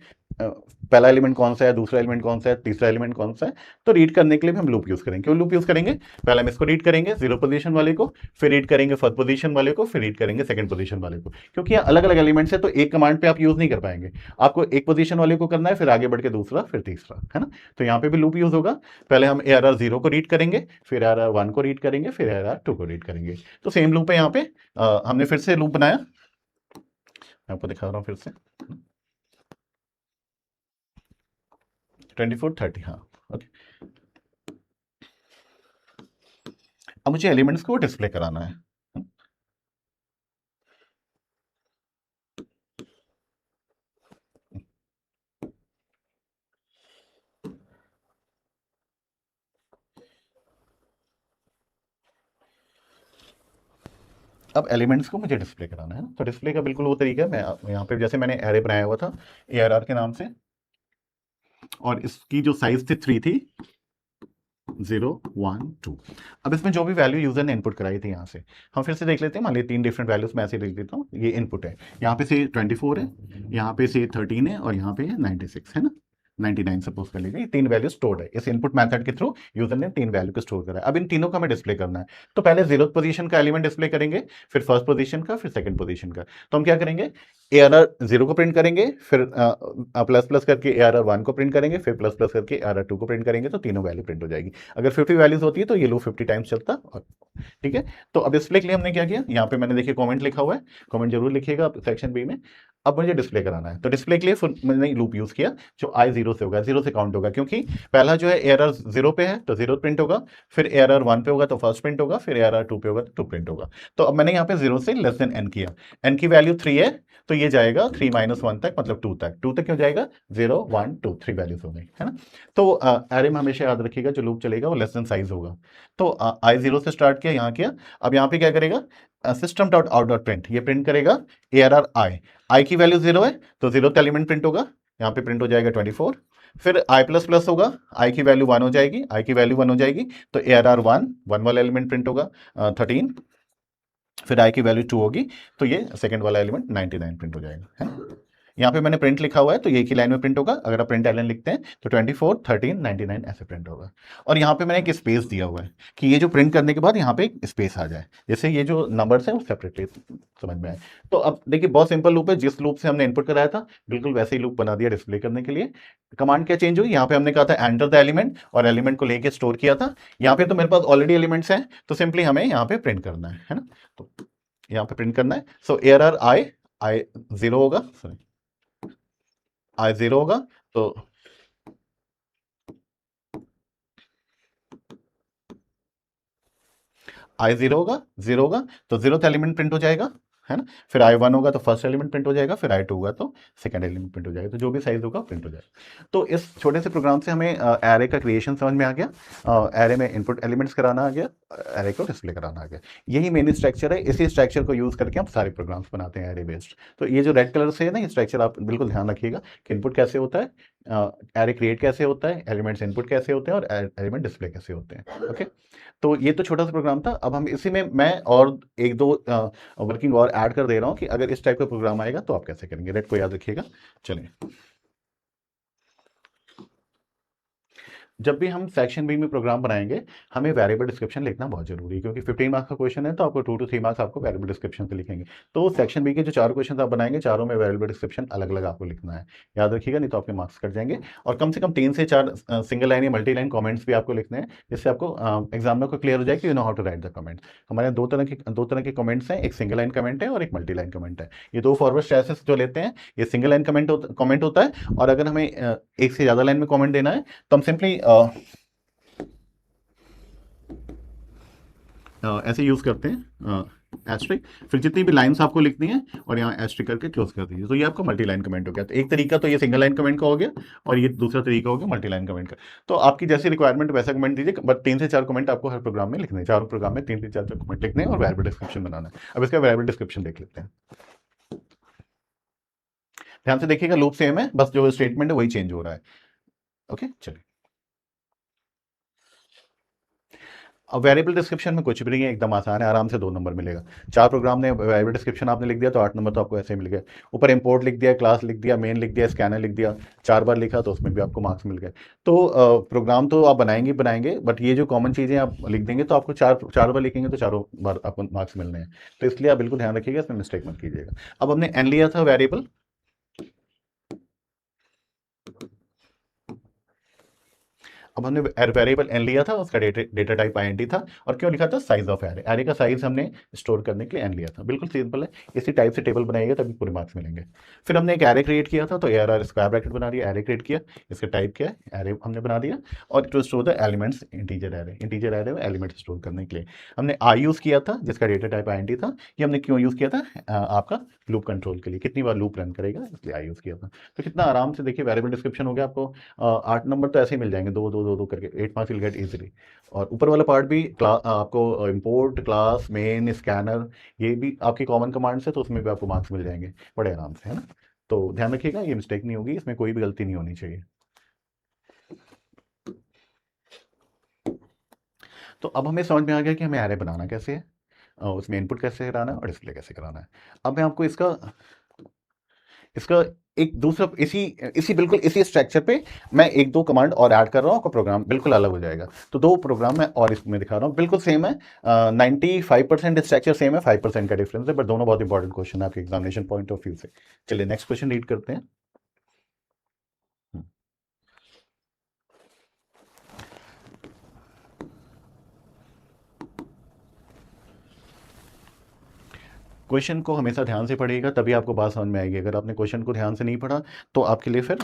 पहला एलिमेंट कौन सा है, दूसरा एलिमेंट कौन सा है, तीसरा एलिमेंट कौन सा है। तो रीड करने के लिए हम लूप यूज करेंगे। क्यों लूप यूज करेंगे, पहले हम इसको रीड करेंगे 0 पोजीशन वाले को, फिर रीड करेंगे फर्स्ट पोजीशन वाले को, फिर रीड करेंगे सेकंड पोजीशन वाले को, क्योंकि यहाँ अलग अलग एलिमेंट्स है, तो एक कमांड पे आप यूज नहीं कर पाएंगे। आपको एक पोजीशन वाले को करना है, फिर आगे बढ़ के दूसरा, फिर तीसरा, है ना। तो यहाँ पे भी लूप यूज होगा। पहले हम ARR 0 को रीड करेंगे, फिर ARR 1 को रीड करेंगे, फिर ARR 2 को रीड करेंगे। तो सेम लूप है यहाँ पे। हमने फिर से लूप बनाया, मैं आपको दिखा रहा हूँ फिर से, 24 30, हाँ ओके। अब मुझे एलिमेंट्स को डिस्प्ले कराना है। अब एलिमेंट्स को मुझे डिस्प्ले कराना है ना, तो डिस्प्ले का बिल्कुल वो तरीका है। मैं यहाँ पे जैसे मैंने एरे बनाया हुआ था ARR के नाम से, और इसकी जो साइज थी 3 थी, 0 1 2। अब इसमें जो भी वैल्यू यूजर ने इनपुट कराई थी, यहाँ से हम फिर से देख लेते हैं। मान लीजिए 3 डिफरेंट वैल्यूज मैं ऐसे लिख देता हूँ, ये इनपुट है, यहाँ पे से 24 है, यहाँ पे से 13 है, और यहाँ पे 96 है ना, 99 सपोज कर लीजिए। 3 वैल्यू स्टोर्ड है, इस इनपुट मेथड के थ्रू यूजर ने 3 वैल्यू को स्टोर करा है। अब इन तीनों का हमें डिस्प्ले करना है, तो पहले 0th पोजीशन का एलिमेंट डिस्प्ले करेंगे, फिर फर्स्ट पोजीशन का, फिर सेकंड पोजीशन का। तो हम क्या करेंगे, ARR 0 को प्रिंट करेंगे, फिर प्लस प्लस करके ARR 1 को प्रिंट करेंगे, फिर प्लस प्लस करके ARR 2 को प्रिंट करेंगे, तो तीनों वैल्यू प्रिंट हो जाएगी। अगर 50 वैल्यूज होती है तो ये लूप 50 टाइम्स चलता। ठीक है, तो अब डिस्प्ले के लिए हमने क्या किया, यहाँ पे मैंने देखिए कमेंट लिखा हुआ है, कमेंट जरूर लिखिएगा सेक्शन बी में। अब मुझे डिस्प्ले कराना है, तो डिस्प्ले के लिए मैंने लूप यूज किया, जो आई 0 से होगा, 0 से काउंट होगा, क्योंकि पहला जो है ARR 0 पे है तो 0 प्रिंट होगा, फिर ARR 1 पे होगा तो फर्स्ट प्रिंट होगा, फिर ARR 2 पे होगा तो 2 प्रिंट होगा। तो अब मैंने यहाँ पे 0 से लेस देन n किया, n की वैल्यू 3 है, तो ये जाएगा 3 - 1 तक, मतलब 2 तक। 2 तक क्यों जाएगा, 0 1 2 3 वैल्यूज हो गई, है ना। तो एरे में हमेशा याद रखिएगा जो लूप चलेगा वो लेस देन साइज होगा। तो आई 0 से स्टार्ट किया, यहाँ किया। अब यहाँ पे क्या करेगा, system dot out dot print, ये प्रिंट करेगा ARR आई की वैल्यू 0 है तो 0th एलिमेंट प्रिंट होगा, यहाँ पे प्रिंट हो जाएगा 24। फिर आई प्लस प्लस होगा, आई की वैल्यू 1 हो जाएगी, आई की वैल्यू 1 हो जाएगी, तो ARR 1 वाला एलिमेंट प्रिंट होगा 13। फिर आई की वैल्यू 2 होगी, तो ये सेकंड वाला एलिमेंट 99 प्रिंट हो जाएगा, है ना। यहाँ पे मैंने प्रिंट लिखा हुआ है तो ये एक ही लाइन में प्रिंट होगा। अगर आप प्रिंट एलन लिखते हैं तो 24, 13, 99 ऐसे प्रिंट होगा। और यहाँ पे मैंने एक स्पेस दिया हुआ है कि ये जो प्रिंट करने के बाद यहाँ पे एक स्पेस आ जाए, जैसे ये जो नंबर्स हैं वो सेपरेटली समझ में आए। तो अब देखिए बहुत सिंपल लूप है, जिस लूप से हमने इनपुट कराया था बिल्कुल वैसे ही लूप बना दिया डिस्प्ले करने के लिए। कमांड क्या चेंज हुई, यहाँ पे हमने कहा था एंटर द एलिमेंट और एलिमेंट को लेके स्टोर किया था। यहाँ पे तो मेरे पास ऑलरेडी एलिमेंट्स हैं तो सिंपली हमें यहाँ पे प्रिंट करना है ना। तो यहाँ पे प्रिंट करना है। सो एरर आई, आई जीरो होगा, सॉरी आई जीरो होगा तो आई जीरो होगा तो जीरोथ एलिमेंट प्रिंट हो जाएगा, है ना। फिर आई वन होगा तो फर्स्ट एलिमेंट प्रिंट हो जाएगा, फिर आई टू होगा तो सेकंड एलिमेंट प्रिंट हो जाएगा, तो जो भी साइज होगा प्रिंट हो जाएगा। तो इस छोटे से प्रोग्राम से हमें एरे का क्रिएशन समझ में आ गया, एरे में इनपुट एलिमेंट्स कराना आ गया, एरे को डिस्प्ले कराना आ गया। यही मेन स्ट्रक्चर है, इसी स्ट्रक्चर को यूज करके हम सारे प्रोग्राम्स बनाते हैं एरे बेस्ड। तो ये जो रेड कलर से है ना ये स्ट्रक्चर, आप बिल्कुल ध्यान रखिएगा कि इनपुट कैसे होता है, एरे क्रिएट कैसे होता है, एलिमेंट्स इनपुट कैसे होते हैं और एलिमेंट डिस्प्ले कैसे होते हैं। ओके, तो ये तो छोटा सा प्रोग्राम था। अब हम इसी में मैं और एक दो वर्किंग और ऐड कर दे रहा हूँ कि अगर इस टाइप का प्रोग्राम आएगा तो आप कैसे करेंगे। रेड को याद रखिएगा। चलिए, जब भी हम सेक्शन बी में प्रोग्राम बनाएंगे हमें वेरिएबल डिस्क्रिप्शन लिखना बहुत जरूरी है, क्योंकि 15 मार्क्स का क्वेश्चन है तो आपको 2 to 3 मार्क्स आपको वेरिएबल डिस्क्रिप्शन से लिखेंगे। तो सेक्शन बी के जो 4 क्वेश्चन आप बनाएंगे चारों में वेरिएबल डिस्क्रिप्शन अलग अलग आपको लिखना है, याद रखिएगा, नहीं तो आपके मार्क्स कट जाएंगे। और कम से कम 3 से 4 सिंगल लाइन या मल्टी लाइन कॉमेंट्स भी आपको लिखने हैं, जिससे आपको एग्जामिनर को क्लियर हो जाए कि you know how to write the comment. हमारे यहाँ दो तरह के कमेंट्स हैं, एक सिंगल लाइन कमेंट है और एक मल्टी लाइन कमेंट है। ये दो फॉरवर्ड स्लैशेस जो लेते हैं ये सिंगल लाइन कमेंट होता है, और अगर हमें एक से ज़्यादा लाइन में कमेंट देना है तो हम सिंपली ऐसे यूज करते हैं एस्ट्रिक, फिर जितनी भी लाइंस आपको लिखनी है और यहाँ एस्ट्रिक करके क्लोज कर दीजिए, तो ये आपका मल्टी लाइन कमेंट हो गया। तो एक तरीका तो ये सिंगल लाइन कमेंट का हो गया और ये दूसरा तरीका हो गया मल्टी लाइन कमेंट का। तो आपकी जैसी रिक्वायरमेंट वैसा कमेंट दीजिए, बट 3 से 4 कमेंट आपको हर प्रोग्राम में लिखने हैं, चारों प्रोग्राम में 3 से 4 कमेंट लिखने हैं और वेरिएबल डिस्क्रिप्शन बनाना है। अब इसका वेरिएबल डिस्क्रिप्शन देख लेते हैं। ध्यान से देखिएगा, लूप सेम है, बस जो स्टेटमेंट है वही चेंज हो रहा है। ओके, चलिए। अब वेरिएबल डिस्क्रिप्शन में कुछ भी नहीं है, एकदम आसान है, आराम से 2 नंबर मिलेगा। 4 प्रोग्राम ने वेरिएबल डिस्क्रिप्शन आपने लिख दिया तो 8 नंबर तो आपको ऐसे ही मिल गए। ऊपर इंपोर्ट लिख दिया, क्लास लिख दिया, मेन लिख दिया, स्कैनर लिख दिया, 4 बार लिखा तो उसमें भी आपको मार्क्स मिल गए। तो प्रोग्राम तो आप बनाएंगे बट ये जो कॉमन चीज़ें आप लिख देंगे तो आपको चार बार लिखेंगे तो चारों बार आपको मार्क्स मिलने हैं। तो इसलिए आप बिल्कुल ध्यान रखिएगा, इसमें मिस्टेक मत कीजिएगा। अब हमने एन लिया था वेरिएबल, अब हमने वेरिएबल एन लिया था, उसका डेटा टाइप आईएनटी था, और क्यों लिखा था साइज ऑफ एरे, एरे का साइज हमने स्टोर करने के लिए एन लिया था। बिल्कुल सिंपल है, इसी टाइप से टेबल बनाइएगा तभी पूरे मार्क्स मिलेंगे। फिर हमने एक एरे क्रिएट किया था तो ARR स्क्वायर ब्रैकेट बना दिया, एरे क्रिएट किया, इसका टाइप क्या है एरे हमने बना दिया, और to store the elements integer array में एलिमेंट्स स्टोर करने के लिए हमने आई यूज़ किया था, जिसका डेटा टाइप आईएनटी था। ये हमने क्यों यूज़ किया था, आपका लूप कंट्रोल के लिए, कितनी बार लूप रन करेगा इसलिए आई यूज़ किया था। तो कितना आराम से देखिए वेरिएबल डिस्क्रिप्शन हो गया आपको। 8 नंबर तो ऐसे ही मिल जाएंगे, दो दो दो दो करके 8 मार्क्स विल गेट इजीली। और ऊपर वाला पार्ट भी आपको इंपोर्ट, क्लास, मेन, स्कैनर, ये भी आपकी कॉमन कमांड्स है तो उसमें भी आपको मार्क्स मिल जाएंगे बड़े आराम से, है ना। तो ध्यान रखिएगा ये मिस्टेक नहीं होगी, इसमें कोई भी गलती नहीं होनी चाहिए। तो अब हमें समझ में आ गया कि हमें एरे बनाना कैसे है, उसमें इनपुट कैसे कराना है और डिस्प्ले कैसे कराना है। अब मैं आपको इसका इसका एक दूसरा इसी इसी बिल्कुल इसी स्ट्रक्चर पे मैं एक दो कमांड और ऐड कर रहा हूँ, आपका प्रोग्राम बिल्कुल अलग हो जाएगा। तो 2 प्रोग्राम मैं और इसमें दिखा रहा हूँ, बिल्कुल सेम है, 95% स्ट्रक्चर सेम है, 5% का डिफरेंस है, बट दोनों बहुत इंपॉर्टेंट क्वेश्चन है आपके एग्जामिनेशन पॉइंट ऑफ व्यू से। चलिए नेक्स्ट क्वेश्चन रीड करते हैं। क्वेश्चन को हमेशा ध्यान से पढ़िएगा तभी आपको बात समझ में आएगी। अगर आपने क्वेश्चन को ध्यान से नहीं पढ़ा तो आपके लिए फिर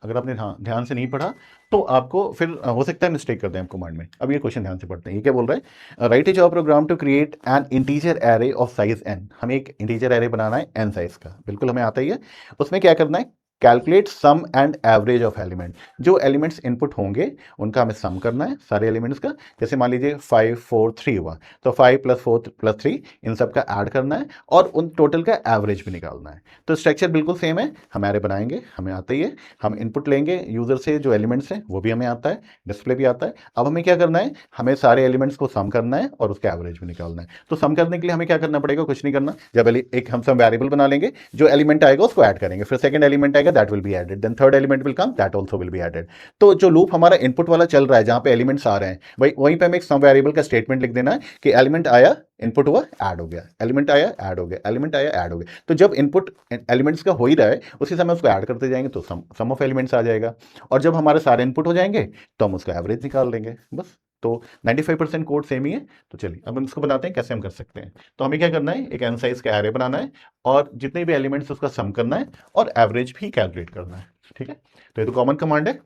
अगर आपने ध्यान से नहीं पढ़ा तो आपको फिर हो सकता है मिस्टेक कर दें आप कमांड में। अब ये क्वेश्चन ध्यान से पढ़ते हैं, ये क्या बोल रहा है, write a Java program to create an integer array of size n। हमें एक इंटीजर एरे बनाना है n साइज का, बिल्कुल हमें आता ही है। उसमें क्या करना है, calculate sum and average of element. जो एलिमेंट्स इनपुट होंगे उनका हमें सम करना है, सारे एलिमेंट्स का। जैसे मान लीजिए 5 4 3 हुआ, तो 5 + 4 + 3 इन सब का ऐड करना है और उन टोटल का एवरेज भी निकालना है। तो स्ट्रक्चर बिल्कुल सेम है, हम ऐरे बनाएंगे, हमें आता ही है। हम इनपुट लेंगे यूजर से, जो एलिमेंट्स हैं वो भी हमें आता है, डिस्प्ले भी आता है। अब हमें क्या करना है, हमें सारे एलिमेंट्स को सम करना है और उसका एवरेज भी निकालना है। तो सम करने के लिए हमें क्या करना पड़ेगा, कुछ नहीं करना। जब एक हम सम वेरिएबल बना लेंगे, जो एलिमेंट आएगा उसको ऐड करेंगे, फिर सेकंड एलिमेंट आएगा that will be added, then third element will come that also will be added. तो जो लूप हमारा इनपुट वाला चल रहा है, जहां पे एलिमेंट्स आ रहे हैं, वहीं पे हमें एक सम वेरिएबल का स्टेटमेंट लिख देना है कि एलिमेंट आया, इनपुट हुआ, ऐड हो गया, एलिमेंट आया, ऐड हो गया, एलिमेंट आया, ऐड हो गया। तो जब इनपुट एलिमेंट्स का हो ही रहा है, उसी समय उसको ऐड करते जाएंगे तो सम ऑफ एलिमेंट्स आ जाएगा। और जब हमारे सारे इनपुट हो जाएंगे तो हम उसका एवरेज निकाल लेंगे, बस। तो 95% कोड सेम ही है। तो चलिए अब हम इसको बनाते हैं, कैसे हम कर सकते हैं। तो हमें क्या करना है, एक n साइज का एरे बनाना है और जितने भी एलिमेंट्स उसका सम करना है और एवरेज भी कैलकुलेट करना है, ठीक है। तो ये तो कॉमन कमांड है।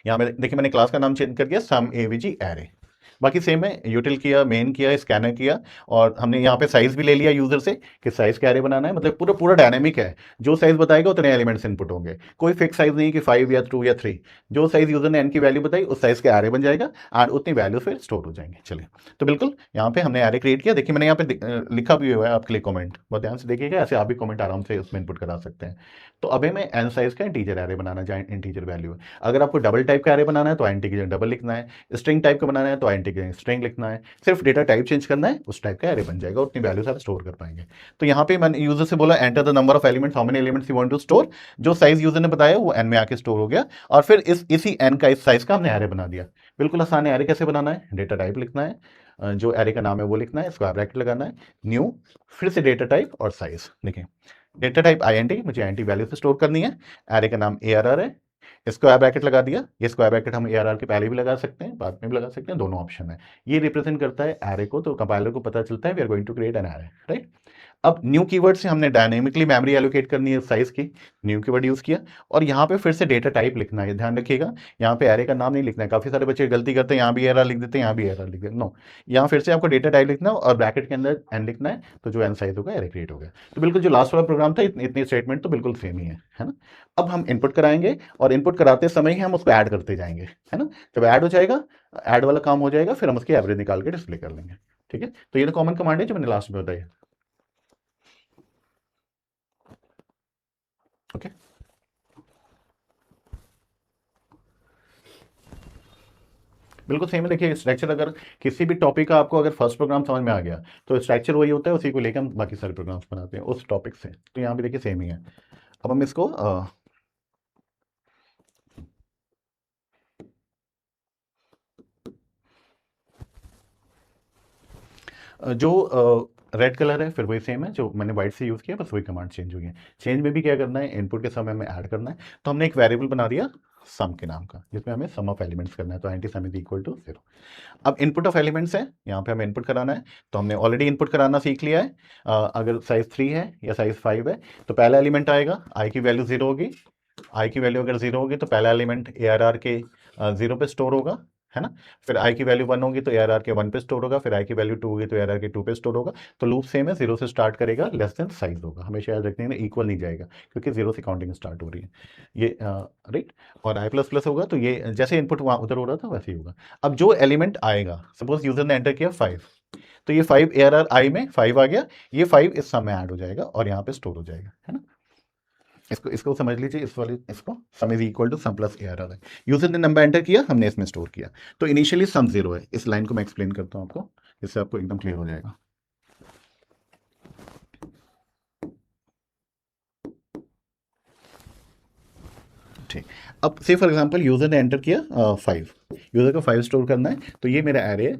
यहाँ में देखिए मैंने क्लास का नाम चेंज कर दिया, सम एवीजी एरे। बाकी सेम है, यूटिल किया, मेन किया, स्कैनर किया, और हमने यहाँ पे साइज भी ले लिया यूजर से कि साइज का एरे बनाना है। मतलब पूरा पूरा डायनेमिक है, जो साइज बताएगा उतने एलिमेंट्स इनपुट होंगे। कोई फिक्स साइज नहीं कि 5 या 2 या 3। जो साइज यूजर ने एन की वैल्यू बताई उस साइज का एरे बन जाएगा और उतनी वैल्यू फिर स्टोर हो जाएंगे। चलिए, तो बिल्कुल यहाँ पे हमने एरे क्रिएट किया। देखिए मैंने यहाँ पे लिखा भी हुआ है आपके लिए कॉमेंट, बहुत ध्यान से देखिएगा, ऐसे आप भी कॉमेंट आराम से उसमें इनपुट करा सकते हैं। तो अब हमें एन साइज का इंटीजर एरे बनाना है, इंटीजर वैल्यू है। अगर आपको डबल टाइप का एरे बनाना है तो इंटीजर डबल लिखना है, स्ट्रिंग टाइप का बनाना है तो इंटीजर स्ट्रिंग लिखना है। सिर्फ डेटा टाइप चेंज करना है, उस टाइप का एरे बन जाएगा, उतनी वैल्यूज आप स्टोर कर पाएंगे। तो यहाँ पे मैंने यूजर से बोला enter the number of elements, how many elements you want to store. जो साइज यूजर ने बताया वो एन में आके स्टोर हो गया, और फिर इसी एन का, इस साइज का हमने एरे बना दिया। बिल्कुल आसान है। एरे कैसे बनाना है, डेटा टाइप लिखना है, जो एरे का नाम है वो लिखना है, स्क्वायर ब्रैकेट लगाना है, न्यू, फिर से डेटा टाइप और साइज। देखिए डेटा टाइप INT, मुझे INT वैल्यू से स्टोर करनी है। एरे का नाम ARR है, स्क्वायर ब्रैकेट लगा दिया। ये स्क्वायर ब्रैकेट हम ARR के पहले भी लगा सकते हैं, बाद में भी लगा सकते हैं, दोनों ऑप्शन है। ये रिप्रेजेंट करता है एरे को, तो कंपाइलर को पता चलता है we are going to create an array, right. अब न्यू कीवर्ड से हमने डायनेमिकली मेमोरी एलोकेट करनी है साइज की, न्यू कीवर्ड यूज किया। और यहाँ पे फिर से डेटा टाइप लिखना है, ध्यान रखिएगा, यहाँ पे एरे का नाम नहीं लिखना है। काफी सारे बच्चे गलती करते हैं, यहाँ भी ARR लिख देते हैं, यहाँ भी ARR लिख देते हैं। नो, यहाँ फिर से आपको डेटा टाइप लिखना है और ब्रैकेट के अंदर एन लिखना है, तो जो एन साइज होगा एरे क्रिएट हो गया। तो बिल्कुल जो लास्ट वाला प्रोग्राम था, इतनी स्टेटमेंट तो बिल्कुल सेम ही है ना। अब हम इनपुट कराएंगे और इनपुट कराते समय ही हम उसको ऐड करते जाएंगे, है ना। जब ऐड हो जाएगा, ऐड वाला काम हो जाएगा, फिर हम उसकी एवरेज निकाल के डिस्प्ले कर लेंगे, ठीक है। तो ये तो कॉमन कमांड है जो मैंने लास्ट में बताई, ओके। बिल्कुल सेम है। देखिए स्ट्रक्चर, अगर किसी भी टॉपिक का आपको अगर फर्स्ट प्रोग्राम समझ में आ गया तो स्ट्रक्चर वही होता है, उसी को लेकर हम बाकी सारे प्रोग्राम्स बनाते हैं उस टॉपिक से। तो यहाँ भी देखिए सेम ही है। अब हम इसको जो रेड कलर है फिर वही सेम है जो मैंने व्हाइट से यूज़ किया, बस वही कमांड चेंज हुई है। चेंज में भी क्या करना है, इनपुट के समय में ऐड करना है। तो हमने एक वेरिएबल बना दिया सम के नाम का, जिसमें हमें सम ऑफ एलिमेंट्स करना है, तो int sum is equal to 0। अब इनपुट ऑफ एलिमेंट्स है, यहाँ पे हमें इनपुट कराना है। तो हमने ऑलरेडी इनपुट कराना सीख लिया है। अगर साइज 3 है या साइज 5 है तो पहला एलिमेंट आएगा, आई की वैल्यू 0 होगी। आई की वैल्यू अगर 0 होगी तो पहला एलिमेंट ARR के 0 पे स्टोर होगा, है ना। फिर आई की वैल्यू 1 होगी तो ARR के 1 पे स्टोर होगा, फिर आई की वैल्यू 2 होगी तो ARR के 2 पे स्टोर होगा। तो लूप सेम है, 0 से स्टार्ट करेगा, लेस देन साइज होगा, हमेशा याद रखने में इक्वल नहीं जाएगा, क्योंकि 0 से काउंटिंग स्टार्ट हो रही है ये, राइट। और आई प्लस प्लस होगा तो ये जैसे इनपुट वहाँ उधर हो रहा था वैसे ही होगा। अब जो एलिमेंट आएगा, सपोज यूजर ने एंटर किया 5, तो ये 5 ARR आई में 5 आ गया, ये 5 इस सम में ऐड हो जाएगा और यहाँ पे स्टोर हो जाएगा, है ना। इसको इसको समझ लीजिए, इस वाले इसको, sum is equal to sum plus ARR है। यूजर ने नंबर एंटर किया, हमने इसमें स्टोर किया, तो इनिशियली सम 0 है। इस लाइन को मैं एक्सप्लेन करता हूँ आपको, इससे आपको एकदम क्लियर हो जाएगा। ठीक, अब से फॉर एग्जांपल यूजर ने एंटर किया 5, यूजर को 5 स्टोर करना है, तो ये मेरा एरे है,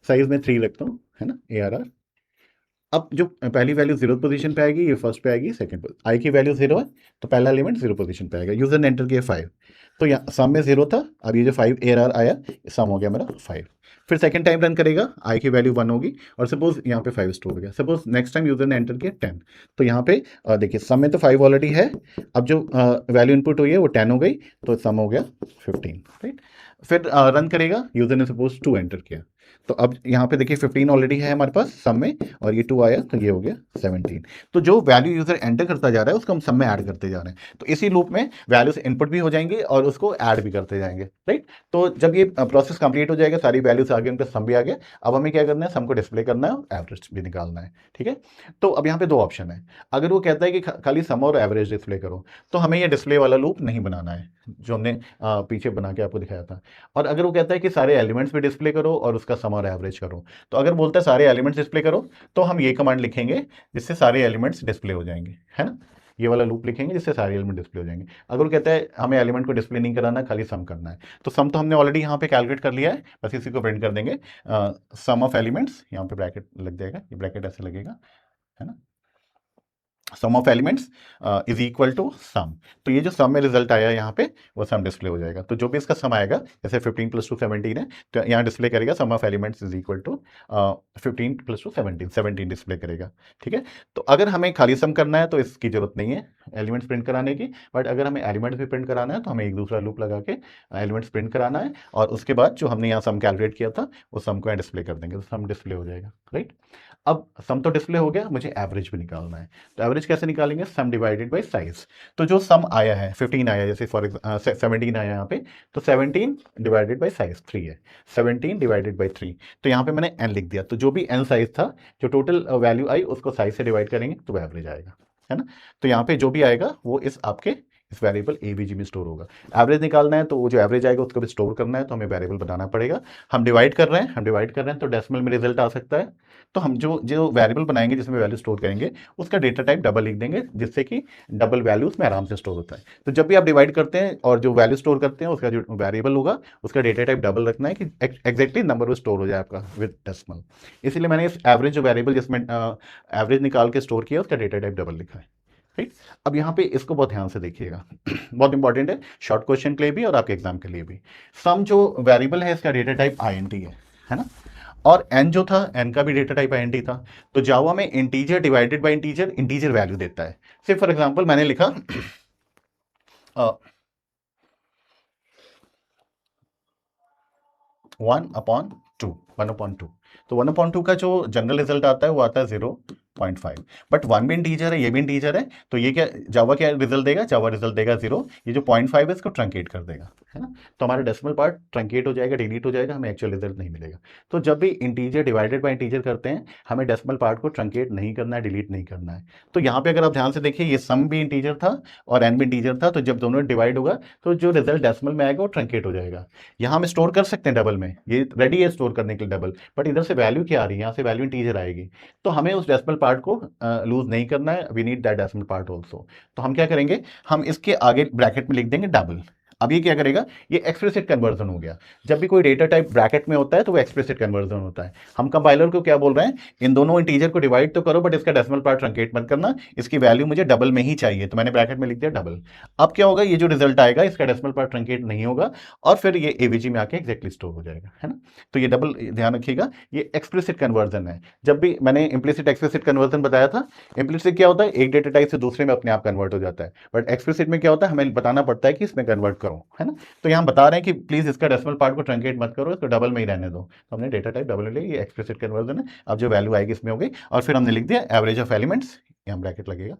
साइज में 3 रखता हूँ, है ना, ARR। अब जो पहली वैल्यू 0 पोजीशन पे आएगी, ये फर्स्ट पे आएगी, सेकंड पे। आई की वैल्यू 0 है तो पहला एलिमेंट 0 पोजीशन पे आएगा। यूजर ने एंटर किया 5, तो यहाँ सम में 0 था, अब ये जो 5 ARR आया, सम हो गया मेरा 5। फिर सेकंड टाइम रन करेगा, आई की वैल्यू 1 होगी, और सपोज यहाँ पे 5 स्टोर हो गया। सपोज नेक्स्ट टाइम यूजर ने एंटर किया 10, तो यहाँ पे देखिए सम में तो 5 ऑलरेडी है, अब जो वैल्यू इनपुट हुई है वो 10 हो गई, तो सम हो गया 15, राइट। फिर रन करेगा, यूजर ने सपोज 2 एंटर किया, तो अब यहाँ पे देखिए 15 ऑलरेडी है हमारे पास सम में, और ये 2 आया तो ये हो गया 17। तो जो वैल्यू यूजर एंटर करता जा रहा है उसको हम सम में ऐड करते जा रहे हैं। तो इसी लूप में वैल्यूज इनपुट भी हो जाएंगे और उसको ऐड भी करते जाएंगे, राइट। तो जब ये प्रोसेस कंप्लीट हो जाएगा, सारी वैल्यूज आ गई, उनका सम भी आ गया, अब हमें क्या करना है, सम को डिस्प्ले करना है और एवरेज भी निकालना है, ठीक है। तो अब यहाँ पे दो ऑप्शन है। अगर वो कहता है कि खाली सम और एवरेज डिस्प्ले करो, तो हमें ये डिस्प्ले वाला लूप नहीं बनाना है जो हमने पीछे बना के आपको दिखाया था। और अगर वो कहता है कि सारे एलिमेंट्स भी डिस्प्ले करो और उसका सम और एवरेज करो, तो अगर बोलता है सारे एलिमेंट्स डिस्प्ले करो, तो हम ये कमांड लिखेंगे जिससे सारे एलिमेंट्स डिस्प्ले हो जाएंगे, है ना। ये वाला लूप लिखेंगे जिससे सारे एलिमेंट डिस्प्ले हो जाएंगे। अगर वो कहता है हमें एलिमेंट को डिस्प्ले नहीं कराना, खाली सम करना है, तो सम तो हमने ऑलरेडी यहाँ पे कैलकुलेट कर लिया है, बस इसी को प्रिंट कर देंगे। सम ऑफ एलिमेंट्स, यहाँ पे ब्रैकेट लग जाएगा, ये ब्रैकेट ऐसे लगेगा, है ना। Sum of elements is equal to sum. तो ये जो सम में रिजल्ट आया यहाँ पे वो सम डिस्प्ले हो जाएगा। तो जो भी इसका सम आएगा, जैसे 15 + 2 17 है, तो यहाँ डिस्प्ले करेगा sum of elements is equal to 15 + 2 17, 17 display करेगा, ठीक है। तो अगर हमें खाली सम करना है तो इसकी जरूरत नहीं है एलिमेंट्स प्रिंट कराने की, बट अगर हमें एलिमेंट्स भी प्रिंट कराना है तो हमें एक दूसरा लूप लगा के एलिमेंट्स प्रिंट कराना है, और उसके बाद जो हमने यहाँ सम कैलकुलेट किया था वो सम को यहाँ डिस्प्ले कर देंगे, तो सम डिस्प्ले हो जाएगा, राइट। अब सम तो डिस्प्ले हो गया, मुझे एवरेज भी निकालना है। तो एवरेज कैसे निकालेंगे, सम डिवाइडेड बाय साइज। तो जो सम आया है 15 आया, जैसे फॉर 17 आया यहाँ पे, तो 17 डिवाइडेड बाय साइज 3 है, 17 डिवाइडेड बाय 3। तो यहाँ पे मैंने n लिख दिया, तो जो भी n साइज था, जो टोटल वैल्यू आई उसको साइज से डिवाइड करेंगे तो एवरेज आएगा, है ना। तो यहाँ पे जो भी आएगा वो इस वेरिएबल एवीजी में स्टोर होगा। एवरेज निकालना है तो वो जो एवरेज आएगा उसको भी स्टोर करना है, तो हमें वेरिएबल बनाना पड़ेगा। हम डिवाइड कर रहे हैं तो डेसिमल में रिजल्ट आ सकता है, तो हम जो जो वेरिएबल बनाएंगे जिसमें वैल्यू स्टोर करेंगे उसका डेटा टाइप डबल लिख देंगे, जिससे कि डबल वैल्यू उसमें आराम से स्टोर होता है। तो जब भी आप डिवाइड करते हैं और जो वैल्यू स्टोर करते हैं उसका जो वेरिएबल होगा उसका डेटा टाइप डबल रखना है कि एग्जैक्टली नंबर वो स्टोर हो जाए आपका विद डेसिमल। इसीलिए मैंने इस एवरेज जो वेरिएबल जिसमें एवरेज निकाल के स्टोर किया उसका डेटा टाइप डबल लिखा है, राइट। अब यहाँ पे इसको बहुत ध्यान से देखिएगा बहुत इंपॉर्टेंट है, शॉर्ट क्वेश्चन के लिए भी और आपके एग्जाम के लिए भी। सम जो वेरिएबल है इसका डेटा टाइप INT है ना, और n जो था, n का भी डेटा टाइप INT था। तो जावा में integer divided by integer integer value देता है। से फॉर एग्जांपल मैंने लिखा 1/2, 1/2। तो 1/2 का जो जनरल रिजल्ट आता है वो आता है 0.5, बट 1 भी इंटीजर है, ये भी इंटीजर है, तो ये क्या जावा क्या रिजल्ट देगा, जावा रिजल्ट देगा 0। ये जो 0.5 है इसको ट्रंकेट कर देगा, है ना। तो हमारा डेसिमल पार्ट ट्रंकेट हो जाएगा, डिलीट हो जाएगा, हमें एक्चुअल रिजल्ट नहीं मिलेगा। तो जब भी इंटीजर डिवाइडेड बाय इंटीजर करते हैं हमें डेसिमल पार्ट को ट्रंकेट नहीं करना है, डिलीट नहीं करना है। तो यहाँ पे अगर आप ध्यान से देखिए, ये सम भी इंटीजर था और n भी इंटीजर था, तो जब दोनों डिवाइड होगा तो जो रिजल्ट डेसिमल में आएगा वो ट्रंकेट हो जाएगा। यहाँ हम स्टोर कर सकते हैं डबल में, ये रेडी है स्टोर करने के लिए डबल, बट इधर से वैल्यू क्या आ रही है, यहाँ से वैल्यू इंटीजर आएगी। तो हमें उस डेसिमल पार्ट को लूज नहीं करना है, we need that decimal part also. तो हम क्या करेंगे, हम इसके आगे ब्रैकेट में लिख देंगे डबल। अब ये क्या करेगा, ये एक्सप्लिसिट कन्वर्जन हो गया। जब भी कोई डेटा टाइप ब्रैकेट में होता है तो वो एक्सप्लिसिट कन्वर्जन होता है। हम कंपाइलर को क्या बोल रहे हैं, इन दोनों इंटीजर को डिवाइड तो करो बट इसका डेसिमल पार्ट ट्रंकेट मत करना, इसकी वैल्यू मुझे डबल में ही चाहिए, तो मैंने ब्रैकेट में लिख दिया डबल। अब क्या होगा, ये जो रिजल्ट आएगा इसका डेसिमल पार्ट ट्रंकेट नहीं होगा और फिर ये एवीजी में आके एक्जैक्टली स्टोर हो जाएगा, है ना। तो ये डबल ध्यान रखिएगा, ये एक्सप्लिसिट कन्वर्जन है। जब भी मैंने इम्प्लिसिट एक्सप्लिसिट कन्वर्जन बताया था, इम्प्लिसिट क्या होता है, एक डेटा टाइप से दूसरे में अपने आप कन्वर्ट हो जाता है, बट एक्सप्लिसिट में क्या होता है, हमें बताना पड़ता है कि इसमें कन्वर्ट करो, है ना। तो यहाँ बता रहे हैं कि प्लीज इसका डेसिमल पार्ट को ट्रंकेट मत करो, इसको डबल में ही रहने दो। तो हमने डेटा टाइप डबल ले, ये एक्सप्लिसिट कन्वर्जन है। अब जो वैल्यू आएगी इसमें होगी, और फिर हमने लिख दिया एवरेज ऑफ एलिमेंट्स, यहाँ ब्रैकेट लगेगा,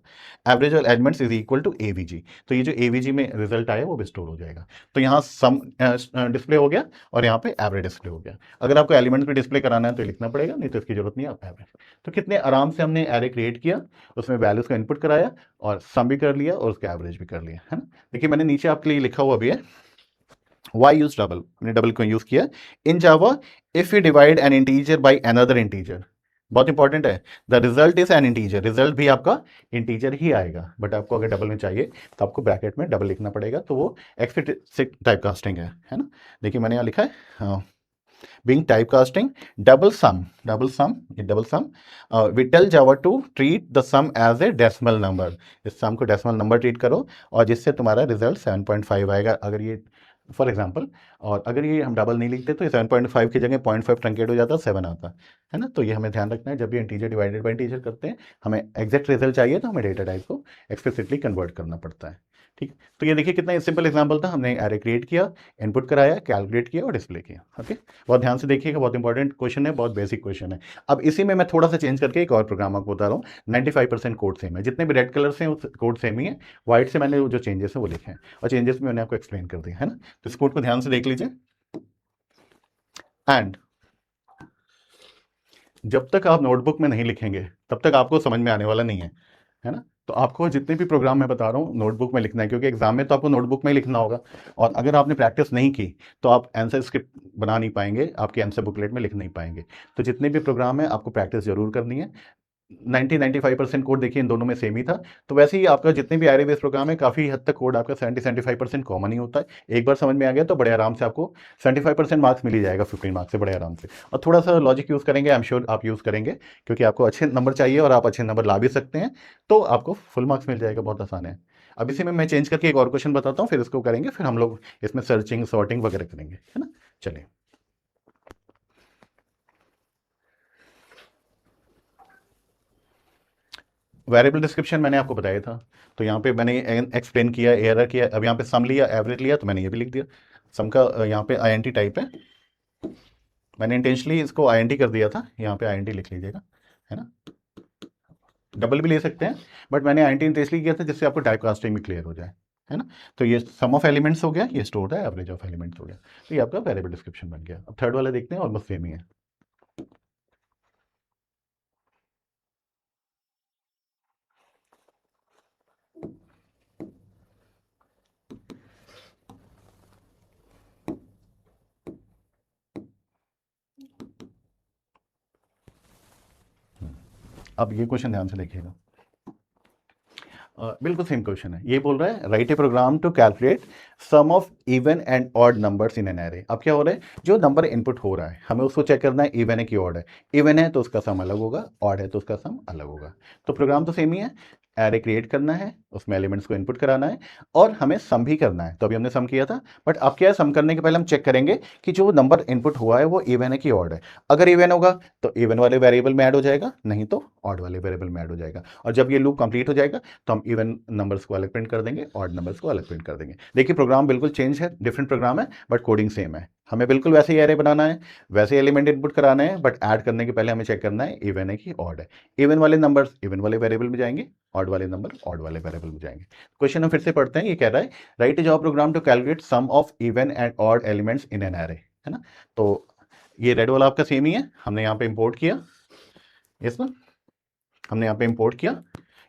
average of elements is equal to AVG. तो ये जो एवीजी में रिजल्ट आया वो भी स्टोर हो जाएगा। तो यहाँ सम डिस्प्ले हो गया और यहाँ पे एवरेज डिस्प्ले हो गया। अगर आपको एलिमेंट्स भी डिस्प्ले कराना है तो लिखना पड़ेगा, नहीं तो इसकी जरूरत नहीं है, आप एवरेज। तो कितने आराम से हमने एरे क्रिएट किया, उसमें वैल्यूज का इनपुट कराया और सम भी कर लिया और उसका एवरेज भी कर लिया, है ना। देखिए मैंने नीचे आपके लिए लिखा हुआ भी है, why use double, मैंने डबल क्यों यूज किया। In Java if you divide an integer by another integer, बहुत इंपॉर्टेंट है, the result is an integer, result भी आपका इंटीजर ही आएगा, बट आपको अगर डबल में चाहिए तो आपको ब्रैकेट में डबल लिखना पड़ेगा, तो वो एक्सप्लिसिट टाइप कास्टिंग है ना। देखिए मैंने यहाँ लिखा है being typecasting double sum, we tell Java to treat the sum as a decimal number, इस sum को डेसिमल नंबर ट्रीट करो और जिससे तुम्हारा रिजल्ट 7.5 आएगा। अगर ये फॉर एग्जांपल, और अगर ये हम डबल नहीं लिखते तो ये 7.5 की जगह 0.5 ट्रंकेट हो जाता, 7 आता, है ना। तो ये हमें ध्यान रखना है, जब भी इंटीजर डिवाइडेड बाय इंटीजर करते हैं हमें एग्जैक्ट रिजल्ट चाहिए तो हमें डेटा टाइप को एक्सप्लिसिटली कन्वर्ट करना पड़ता है। ठीक है, तो ये देखिए कितना सिंपल एग्जांपल था, हमने एरे क्रिएट किया, इनपुट कराया, कैलकुलेट किया और डिस्प्ले किया। ओके, बहुत ध्यान से देखिएगा, बहुत इंपॉर्टेंट क्वेश्चन है, बहुत बेसिक क्वेश्चन है। अब इसी में मैं थोड़ा सा चेंज करके एक और प्रोग्राम आपको बता रहा हूँ। 95% कोड सेम है, जितने भी रेड कलर से हैं वो कोड सेम ही है, व्हाइट से मैंने जो चेंजेस है वो लिखे हैं, और चेंजेस भी मैंने आपको एक्सप्लेन कर दिया है ना। तो इस कोड को ध्यान से देख लीजिए। एंड जब तक आप नोटबुक में नहीं लिखेंगे तब तक आपको समझ में आने वाला नहीं है ना। तो आपको जितने भी प्रोग्राम मैं बता रहा हूँ नोटबुक में लिखना है, क्योंकि एग्जाम में तो आपको नोटबुक में ही लिखना होगा, और अगर आपने प्रैक्टिस नहीं की तो आप आंसर स्क्रिप्ट बना नहीं पाएंगे, आपके आंसर बुकलेट में लिख नहीं पाएंगे। तो जितने भी प्रोग्राम है आपको प्रैक्टिस जरूर करनी है। 90-95% कोड देखिए इन दोनों में सेम ही था। तो वैसे ही आपका जितने भी एरे बेस्ड प्रोग्राम है काफ़ी हद तक कोड आपका 70-75% कॉमन ही होता है। एक बार समझ में आ गया तो बड़े आराम से आपको 75% मार्क्स मिल ही जाएगा 15 मार्क्स से बड़े आराम से। और थोड़ा सा लॉजिक यूज़ करेंगे, आई एम श्योर आप यूज़ करेंगे, क्योंकि आपको अच्छे नंबर चाहिए और आप अच्छे नंबर ला भी सकते हैं, तो आपको फुल मार्क्स मिल जाएगा, बहुत आसान है। अब इसी में मैं चेंज करके एक और क्वेश्चन बताता हूँ, फिर इसको करेंगे, फिर हम लोग इसमें सर्चिंग सॉर्टिंग वगैरह करेंगे, है ना। चलिए, वेरिएबल डिस्क्रिप्शन मैंने आपको बताया था, तो यहाँ पे मैंने एक्सप्लेन किया, एरर किया। अब यहाँ पे सम लिया, एवरेज लिया, तो मैंने ये भी लिख दिया। सम का यहाँ पे आईएनटी टाइप है, मैंने इंटेंशनली इसको आईएनटी कर दिया था, यहाँ पे आईएनटी लिख लीजिएगा, है ना। डबल भी ले सकते हैं, बट मैंने आईएनटी इंटेंशनली किया था जिससे आपको टाइप कास्टिंग भी क्लियर हो जाए, है ना। तो ये सम ऑफ एलिमेंट्स हो गया, ये स्टोर है, एवरेज ऑफ एलिमेंट्स हो गया, तो ये आपका वेरिएबल डिस्क्रिप्शन बन गया। अब थर्ड वाला देखते हैं, ऑलमोस्ट सेम ही है। अब ये क्वेश्चन ध्यान से देखिएगा, बिल्कुल सेम क्वेश्चन है। ये बोल रहा है write a program to calculate sum of even and odd numbers in an array. अब क्या हो रहा है, जो नंबर इनपुट हो रहा है हमें उसको चेक करना है इवन है कि ऑड है। इवन है तो उसका सम अलग होगा, ऑड है तो उसका सम अलग होगा। तो प्रोग्राम तो सेम ही है, एरे क्रिएट करना है, उसमें एलिमेंट्स को इनपुट कराना है, और हमें सम भी करना है। तो अभी हमने सम किया था, बट अब क्या है, सम करने के पहले हम चेक करेंगे कि जो नंबर इनपुट हुआ है वो इवन है कि ऑड है। अगर इवन होगा तो इवन वाले वेरिएबल में ऐड हो जाएगा, नहीं तो ऑड वाले वेरिएबल में ऐड हो जाएगा। और जब ये लूप कंप्लीट हो जाएगा तो हम इवन नंबर्स को अलग प्रिंट कर देंगे, ऑड नंबर्स को अलग प्रिंट कर देंगे। देखिए प्रोग्राम बिल्कुल चेंज है, डिफरेंट प्रोग्राम है, बट कोडिंग सेम है। हमें बिल्कुल वैसे ही एरे बनाना है, वैसे एलिमेंट इनपुट कराना है, बट ऐड करने के पहले हमें चेक करना है इवन है कि ऑड है। इवन वाले नंबर्स इवन वाले वेरिएबल में जाएंगे, ऑड वाले नंबर ऑड वाले वेरिएबल में जाएंगे। क्वेश्चन हम फिर से पढ़ते हैं, ये कह रहा है write a Java program to calculate sum of even and odd elements in an array, है ना। तो ये रेड वाला आपका सेम ही है, हमने यहाँ पे इंपोर्ट किया, यस ना, हमने यहाँ पे इंपोर्ट किया।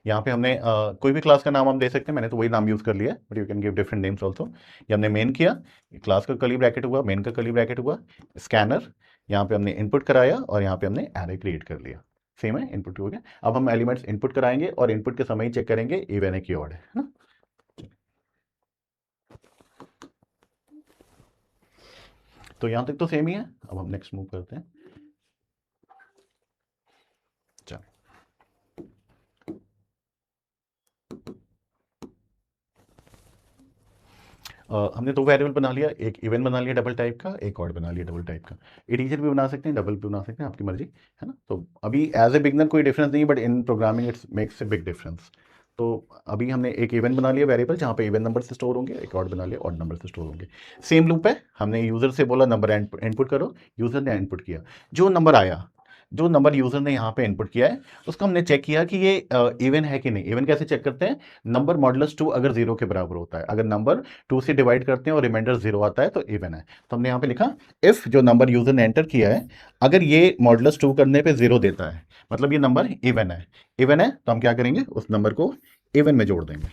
यहाँ पे हमने कोई भी क्लास का नाम हम दे सकते हैं, मैंने तो वही नाम यूज़ कर लिया है, but you can give different names also. ये हमने मेन किया, क्लास का कर्ली ब्रैकेट हुआ, मेन का कर्ली ब्रैकेट हुआ, स्कैनर, यहाँ पे हमने इनपुट कराया और यहाँ पे हमने एरे क्रिएट कर लिया। सेम है, इनपुट हो गया। अब हम एलिमेंट्स इनपुट कराएंगे और इनपुट के समय ही चेक करेंगे इवन है कि ऑड है ना। तो यहाँ तक तो सेम ही है। अब हम नेक्स्ट मूव करते हैं। चलो, हमने दो वेरिएबल बना लिया, एक इवन बना लिया डबल टाइप का, एक ऑड बना लिया डबल टाइप का। इंटीजर भी बना सकते हैं, डबल भी बना सकते हैं, आपकी मर्जी, है ना। तो अभी एज ए बिगनर कोई डिफरेंस नहीं, but in programming it's makes a big difference. तो अभी हमने एक इवन बना लिया वेरिएबल जहाँ पे इवन नंबर से स्टोर होंगे, एक ऑड बना लिया ऑड नंबर से स्टोर होंगे। सेम लूप है, हमने यूज़र से बोला नंबर इनपुट करो, यूज़र ने इनपुट किया, जो नंबर आया, जो नंबर यूज़र ने यहाँ पे इनपुट किया है उसको हमने चेक किया कि ये इवन है कि नहीं। इवन कैसे चेक करते हैं, नंबर मॉडुलस 2 अगर 0 के बराबर होता है, अगर नंबर 2 से डिवाइड करते हैं और रिमाइंडर 0 आता है तो इवन है। तो हमने यहाँ पे लिखा इफ़ जो नंबर यूज़र ने एंटर किया है अगर ये मॉडुलस 2 करने पे 0 देता है, मतलब ये नंबर इवन है। इवन है तो हम क्या करेंगे, उस नंबर को इवन में जोड़ देंगे,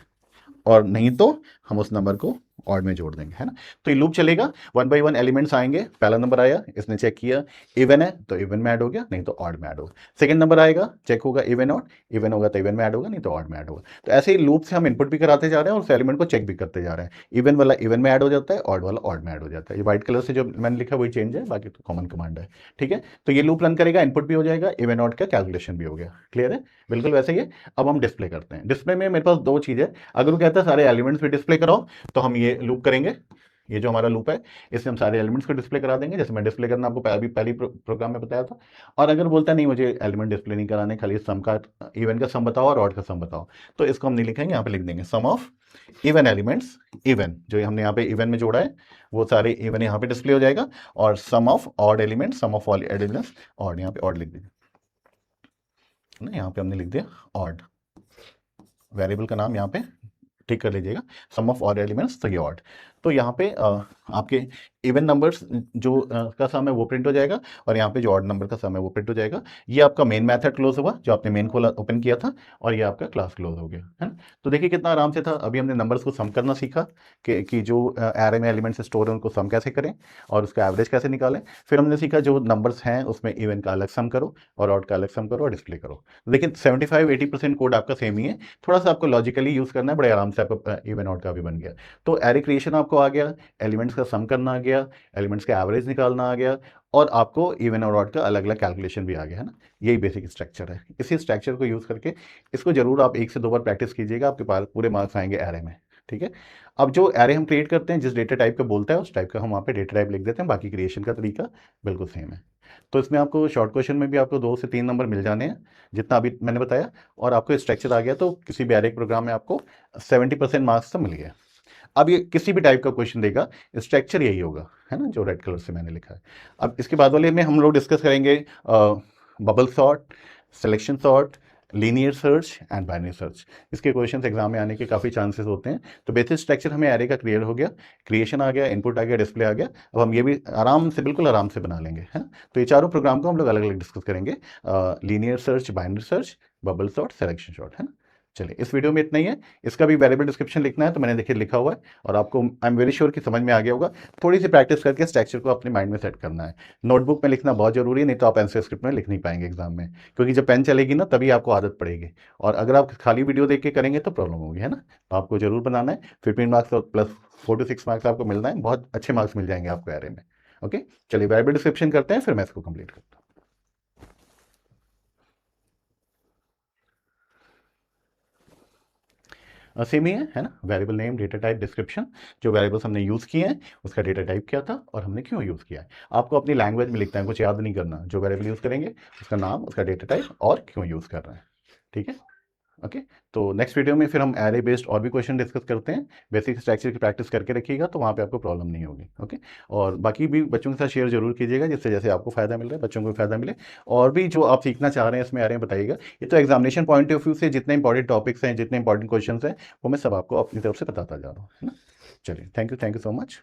और नहीं तो हम उस नंबर को ऑड में जोड़ देंगे, है ना। तो ये लूप चलेगा, 1 बाई 1 एलिमेंट्स आएंगे। पहला नंबर आया, इसने चेक किया इवन है तो इवन में ऐड हो गया, नहीं तो ऑड में ऐड होगा। सेकंड नंबर आएगा, चेक होगा इवन ऑड, इवन होगा तो इवन में ऐड होगा, नहीं तो ऑड में ऐड होगा। तो ऐसे ही लूप से हम इनपुट भी कराते जा रहे हैं और उस एलिमेंट को चेक भी करते जा रहे हैं। इवन वाला इवन में ऐड हो जाता है, ऑड वाला ऑड में ऐड हो जाता है। ये व्हाइट कलर से जो मैंने लिखा वही चेंज है, बाकी तो कॉमन कमांड है, ठीक है। तो ये लूप रन करेगा, इनपुट भी हो जाएगा, इवन ऑड का कैलकुलेशन भी हो गया। क्लियर है, बिल्कुल वैसे ही है। अब हम डिस्प्ले करते हैं। डिस्प्ले में मेरे पास दो चीज़ है, अगर वो कहता है सारे एलिमेंट्स भी डिस्प्ले कराओ तो हम ये लूप करेंगे, ये जो हमारा लूप है इसमें हम सारे एलिमेंट्स को डिस्प्ले करा देंगे, जैसे मैं डिस्प्ले करना आपको अभी पहली प्रोग्राम में बताया था। और अगर बोलता है नहीं मुझे एलिमेंट डिस्प्ले नहीं कराने, खाली सम का, इवन का सम बताओ और ऑड का सम बताओ, तो इसको हम नहीं लिखेंगे, यहाँ पे लिख देंगे सम ऑफ इवन एलिमेंट्स। इवन जो हमने यहाँ पे इवन में जोड़ा है वो सारे इवन यहाँ पे डिस्प्ले हो जाएगा, और sum of odd element, sum of all elements odd, यहाँ पे ऑड लिख देंगे ना, यहाँ पे हमने लिख दिया ऑड, वेरिएबल का नाम यहाँ पे ठीक कर लीजिएगा, सम ऑफ ऑल एलिमेंट्स तो ये ऑड। तो यहाँ पे आपके इवन नंबर्स जो का सम है वो प्रिंट हो जाएगा, और यहाँ पे जो ऑड नंबर का सम है वो प्रिंट हो जाएगा। ये आपका मेन मेथड क्लोज हुआ, जो आपने मेन खोला ओपन किया था, और ये आपका क्लास क्लोज हो गया, है ना। तो देखिए कितना आराम से था। अभी हमने नंबर्स को सम करना सीखा कि जो एरे में एलिमेंट्स स्टोर है उनको सम कैसे करें और उसका एवरेज कैसे निकालें। फिर हमने सीखा जो नंबर्स हैं उसमें इवन का अलग सम करो और ऑड का अलग सम करो और डिस्प्ले करो। लेकिन 75-80% कोड आपका सेम ही है, थोड़ा सा आपको लॉजिकली यूज़ करना है, बड़े आराम से आपका इवन ऑड का भी बन गया। तो एरे क्रिएशन आपको आ गया, एलिमेंट्स का सम करना आ गया, एलिमेंट्स का एवरेज निकालना आ गया, और आपको इवन और ऑड का अलग अलग कैलकुलेशन भी आ गया, है ना। यही बेसिक स्ट्रक्चर है। इसी स्ट्रक्चर को यूज़ करके इसको जरूर आप 1 से 2 बार प्रैक्टिस कीजिएगा, आपके पास पूरे मार्क्स आएंगे एरे में, ठीक है। अब जो एरे हम क्रिएट करते हैं, जिस डेटा टाइप का बोलता है उस टाइप का हम वहाँ पे डेटा टाइप लिख देते हैं, बाकी क्रिएशन का तरीका बिल्कुल सेम है। तो इसमें आपको शॉर्ट क्वेश्चन में भी आपको 2 से 3 नंबर मिल जाने हैं, जितना अभी मैंने बताया, और आपको स्ट्रक्चर आ गया तो किसी भी एरे प्रोग्राम में आपको 70% मार्क्स तो मिल गया। अब ये किसी भी टाइप का क्वेश्चन देगा, स्ट्रक्चर यही होगा, है ना, जो रेड कलर से मैंने लिखा है। अब इसके बाद वाले में हम लोग डिस्कस करेंगे bubble sort, selection sort, linear search and binary search. इसके क्वेश्चंस एग्जाम में आने के काफ़ी चांसेस होते हैं। तो बेसिक स्ट्रक्चर हमें एरे का क्लियर हो गया, क्रिएशन आ गया, इनपुट आ गया, डिस्प्ले आ गया। अब हम ये भी आराम से, बिल्कुल आराम से बना लेंगे, है ना। तो ये चारों प्रोग्राम को हम लोग अलग अलग डिस्कस करेंगे, linear search, binary search, bubble sort, selection sort, है ना। चलिए इस वीडियो में इतना ही है। इसका भी वेरिएबल डिस्क्रिप्शन लिखना है तो मैंने देखिए लिखा हुआ है, और आपको आई एम वेरी श्योर कि समझ में आ गया होगा। थोड़ी सी प्रैक्टिस करके स्ट्रक्चर को अपने माइंड में सेट करना है। नोटबुक में लिखना बहुत जरूरी है, नहीं तो आप आंसर स्क्रिप्ट में लिख नहीं पाएंगे एग्जाम में, क्योंकि जब पेन चलेगी ना तभी आपको आदत पड़ेगी, और अगर आप खाली वीडियो देख के करेंगे तो प्रॉब्लम होगी, है ना। तो आपको जरूर बनाना है। 15 मार्क्स और प्लस 4 to 6 मार्क्स आपको मिलना है, बहुत अच्छे मार्क्स मिल जाएंगे आपको एरे में। ओके, चलिए वेरिएबल डिस्क्रिप्शन करते हैं, फिर मैं इसको कंप्लीट करता हूँ। सेम ही है ना। Variable name, data type, description, जो वेरिएबल्स हमने यूज़ किए हैं उसका डेटा टाइप क्या था और हमने क्यों यूज़ किया है। आपको अपनी लैंग्वेज में लिखना है, कुछ याद नहीं करना। जो वेरिएबल यूज़ करेंगे उसका नाम, उसका डेटा टाइप और क्यों यूज़ कर रहे हैं, ठीक है। ओके, तो नेक्स्ट वीडियो में फिर हम एरे बेस्ड और भी क्वेश्चन डिस्कस करते हैं। बेसिक स्ट्रक्चर की प्रैक्टिस करके रखिएगा तो वहाँ पे आपको प्रॉब्लम नहीं होगी। ओके, और बाकी भी बच्चों के साथ शेयर जरूर कीजिएगा, जिससे जैसे आपको फायदा मिल रहा है बच्चों को भी फायदा मिले, और भी जो आप सीखना चाह रहे हैं इसमें एरे बताइएगा। ये तो एग्जामिनेशन पॉइंट ऑफ व्यू से जितने इंपॉर्टेंट टॉपिक्स हैं, जितने इंपॉर्टेंट क्वेश्चन हैं, वो मैं सब आपको अपनी तरफ से बताता जा रहा हूँ, है ना। चलिए, थैंक यू सो मच।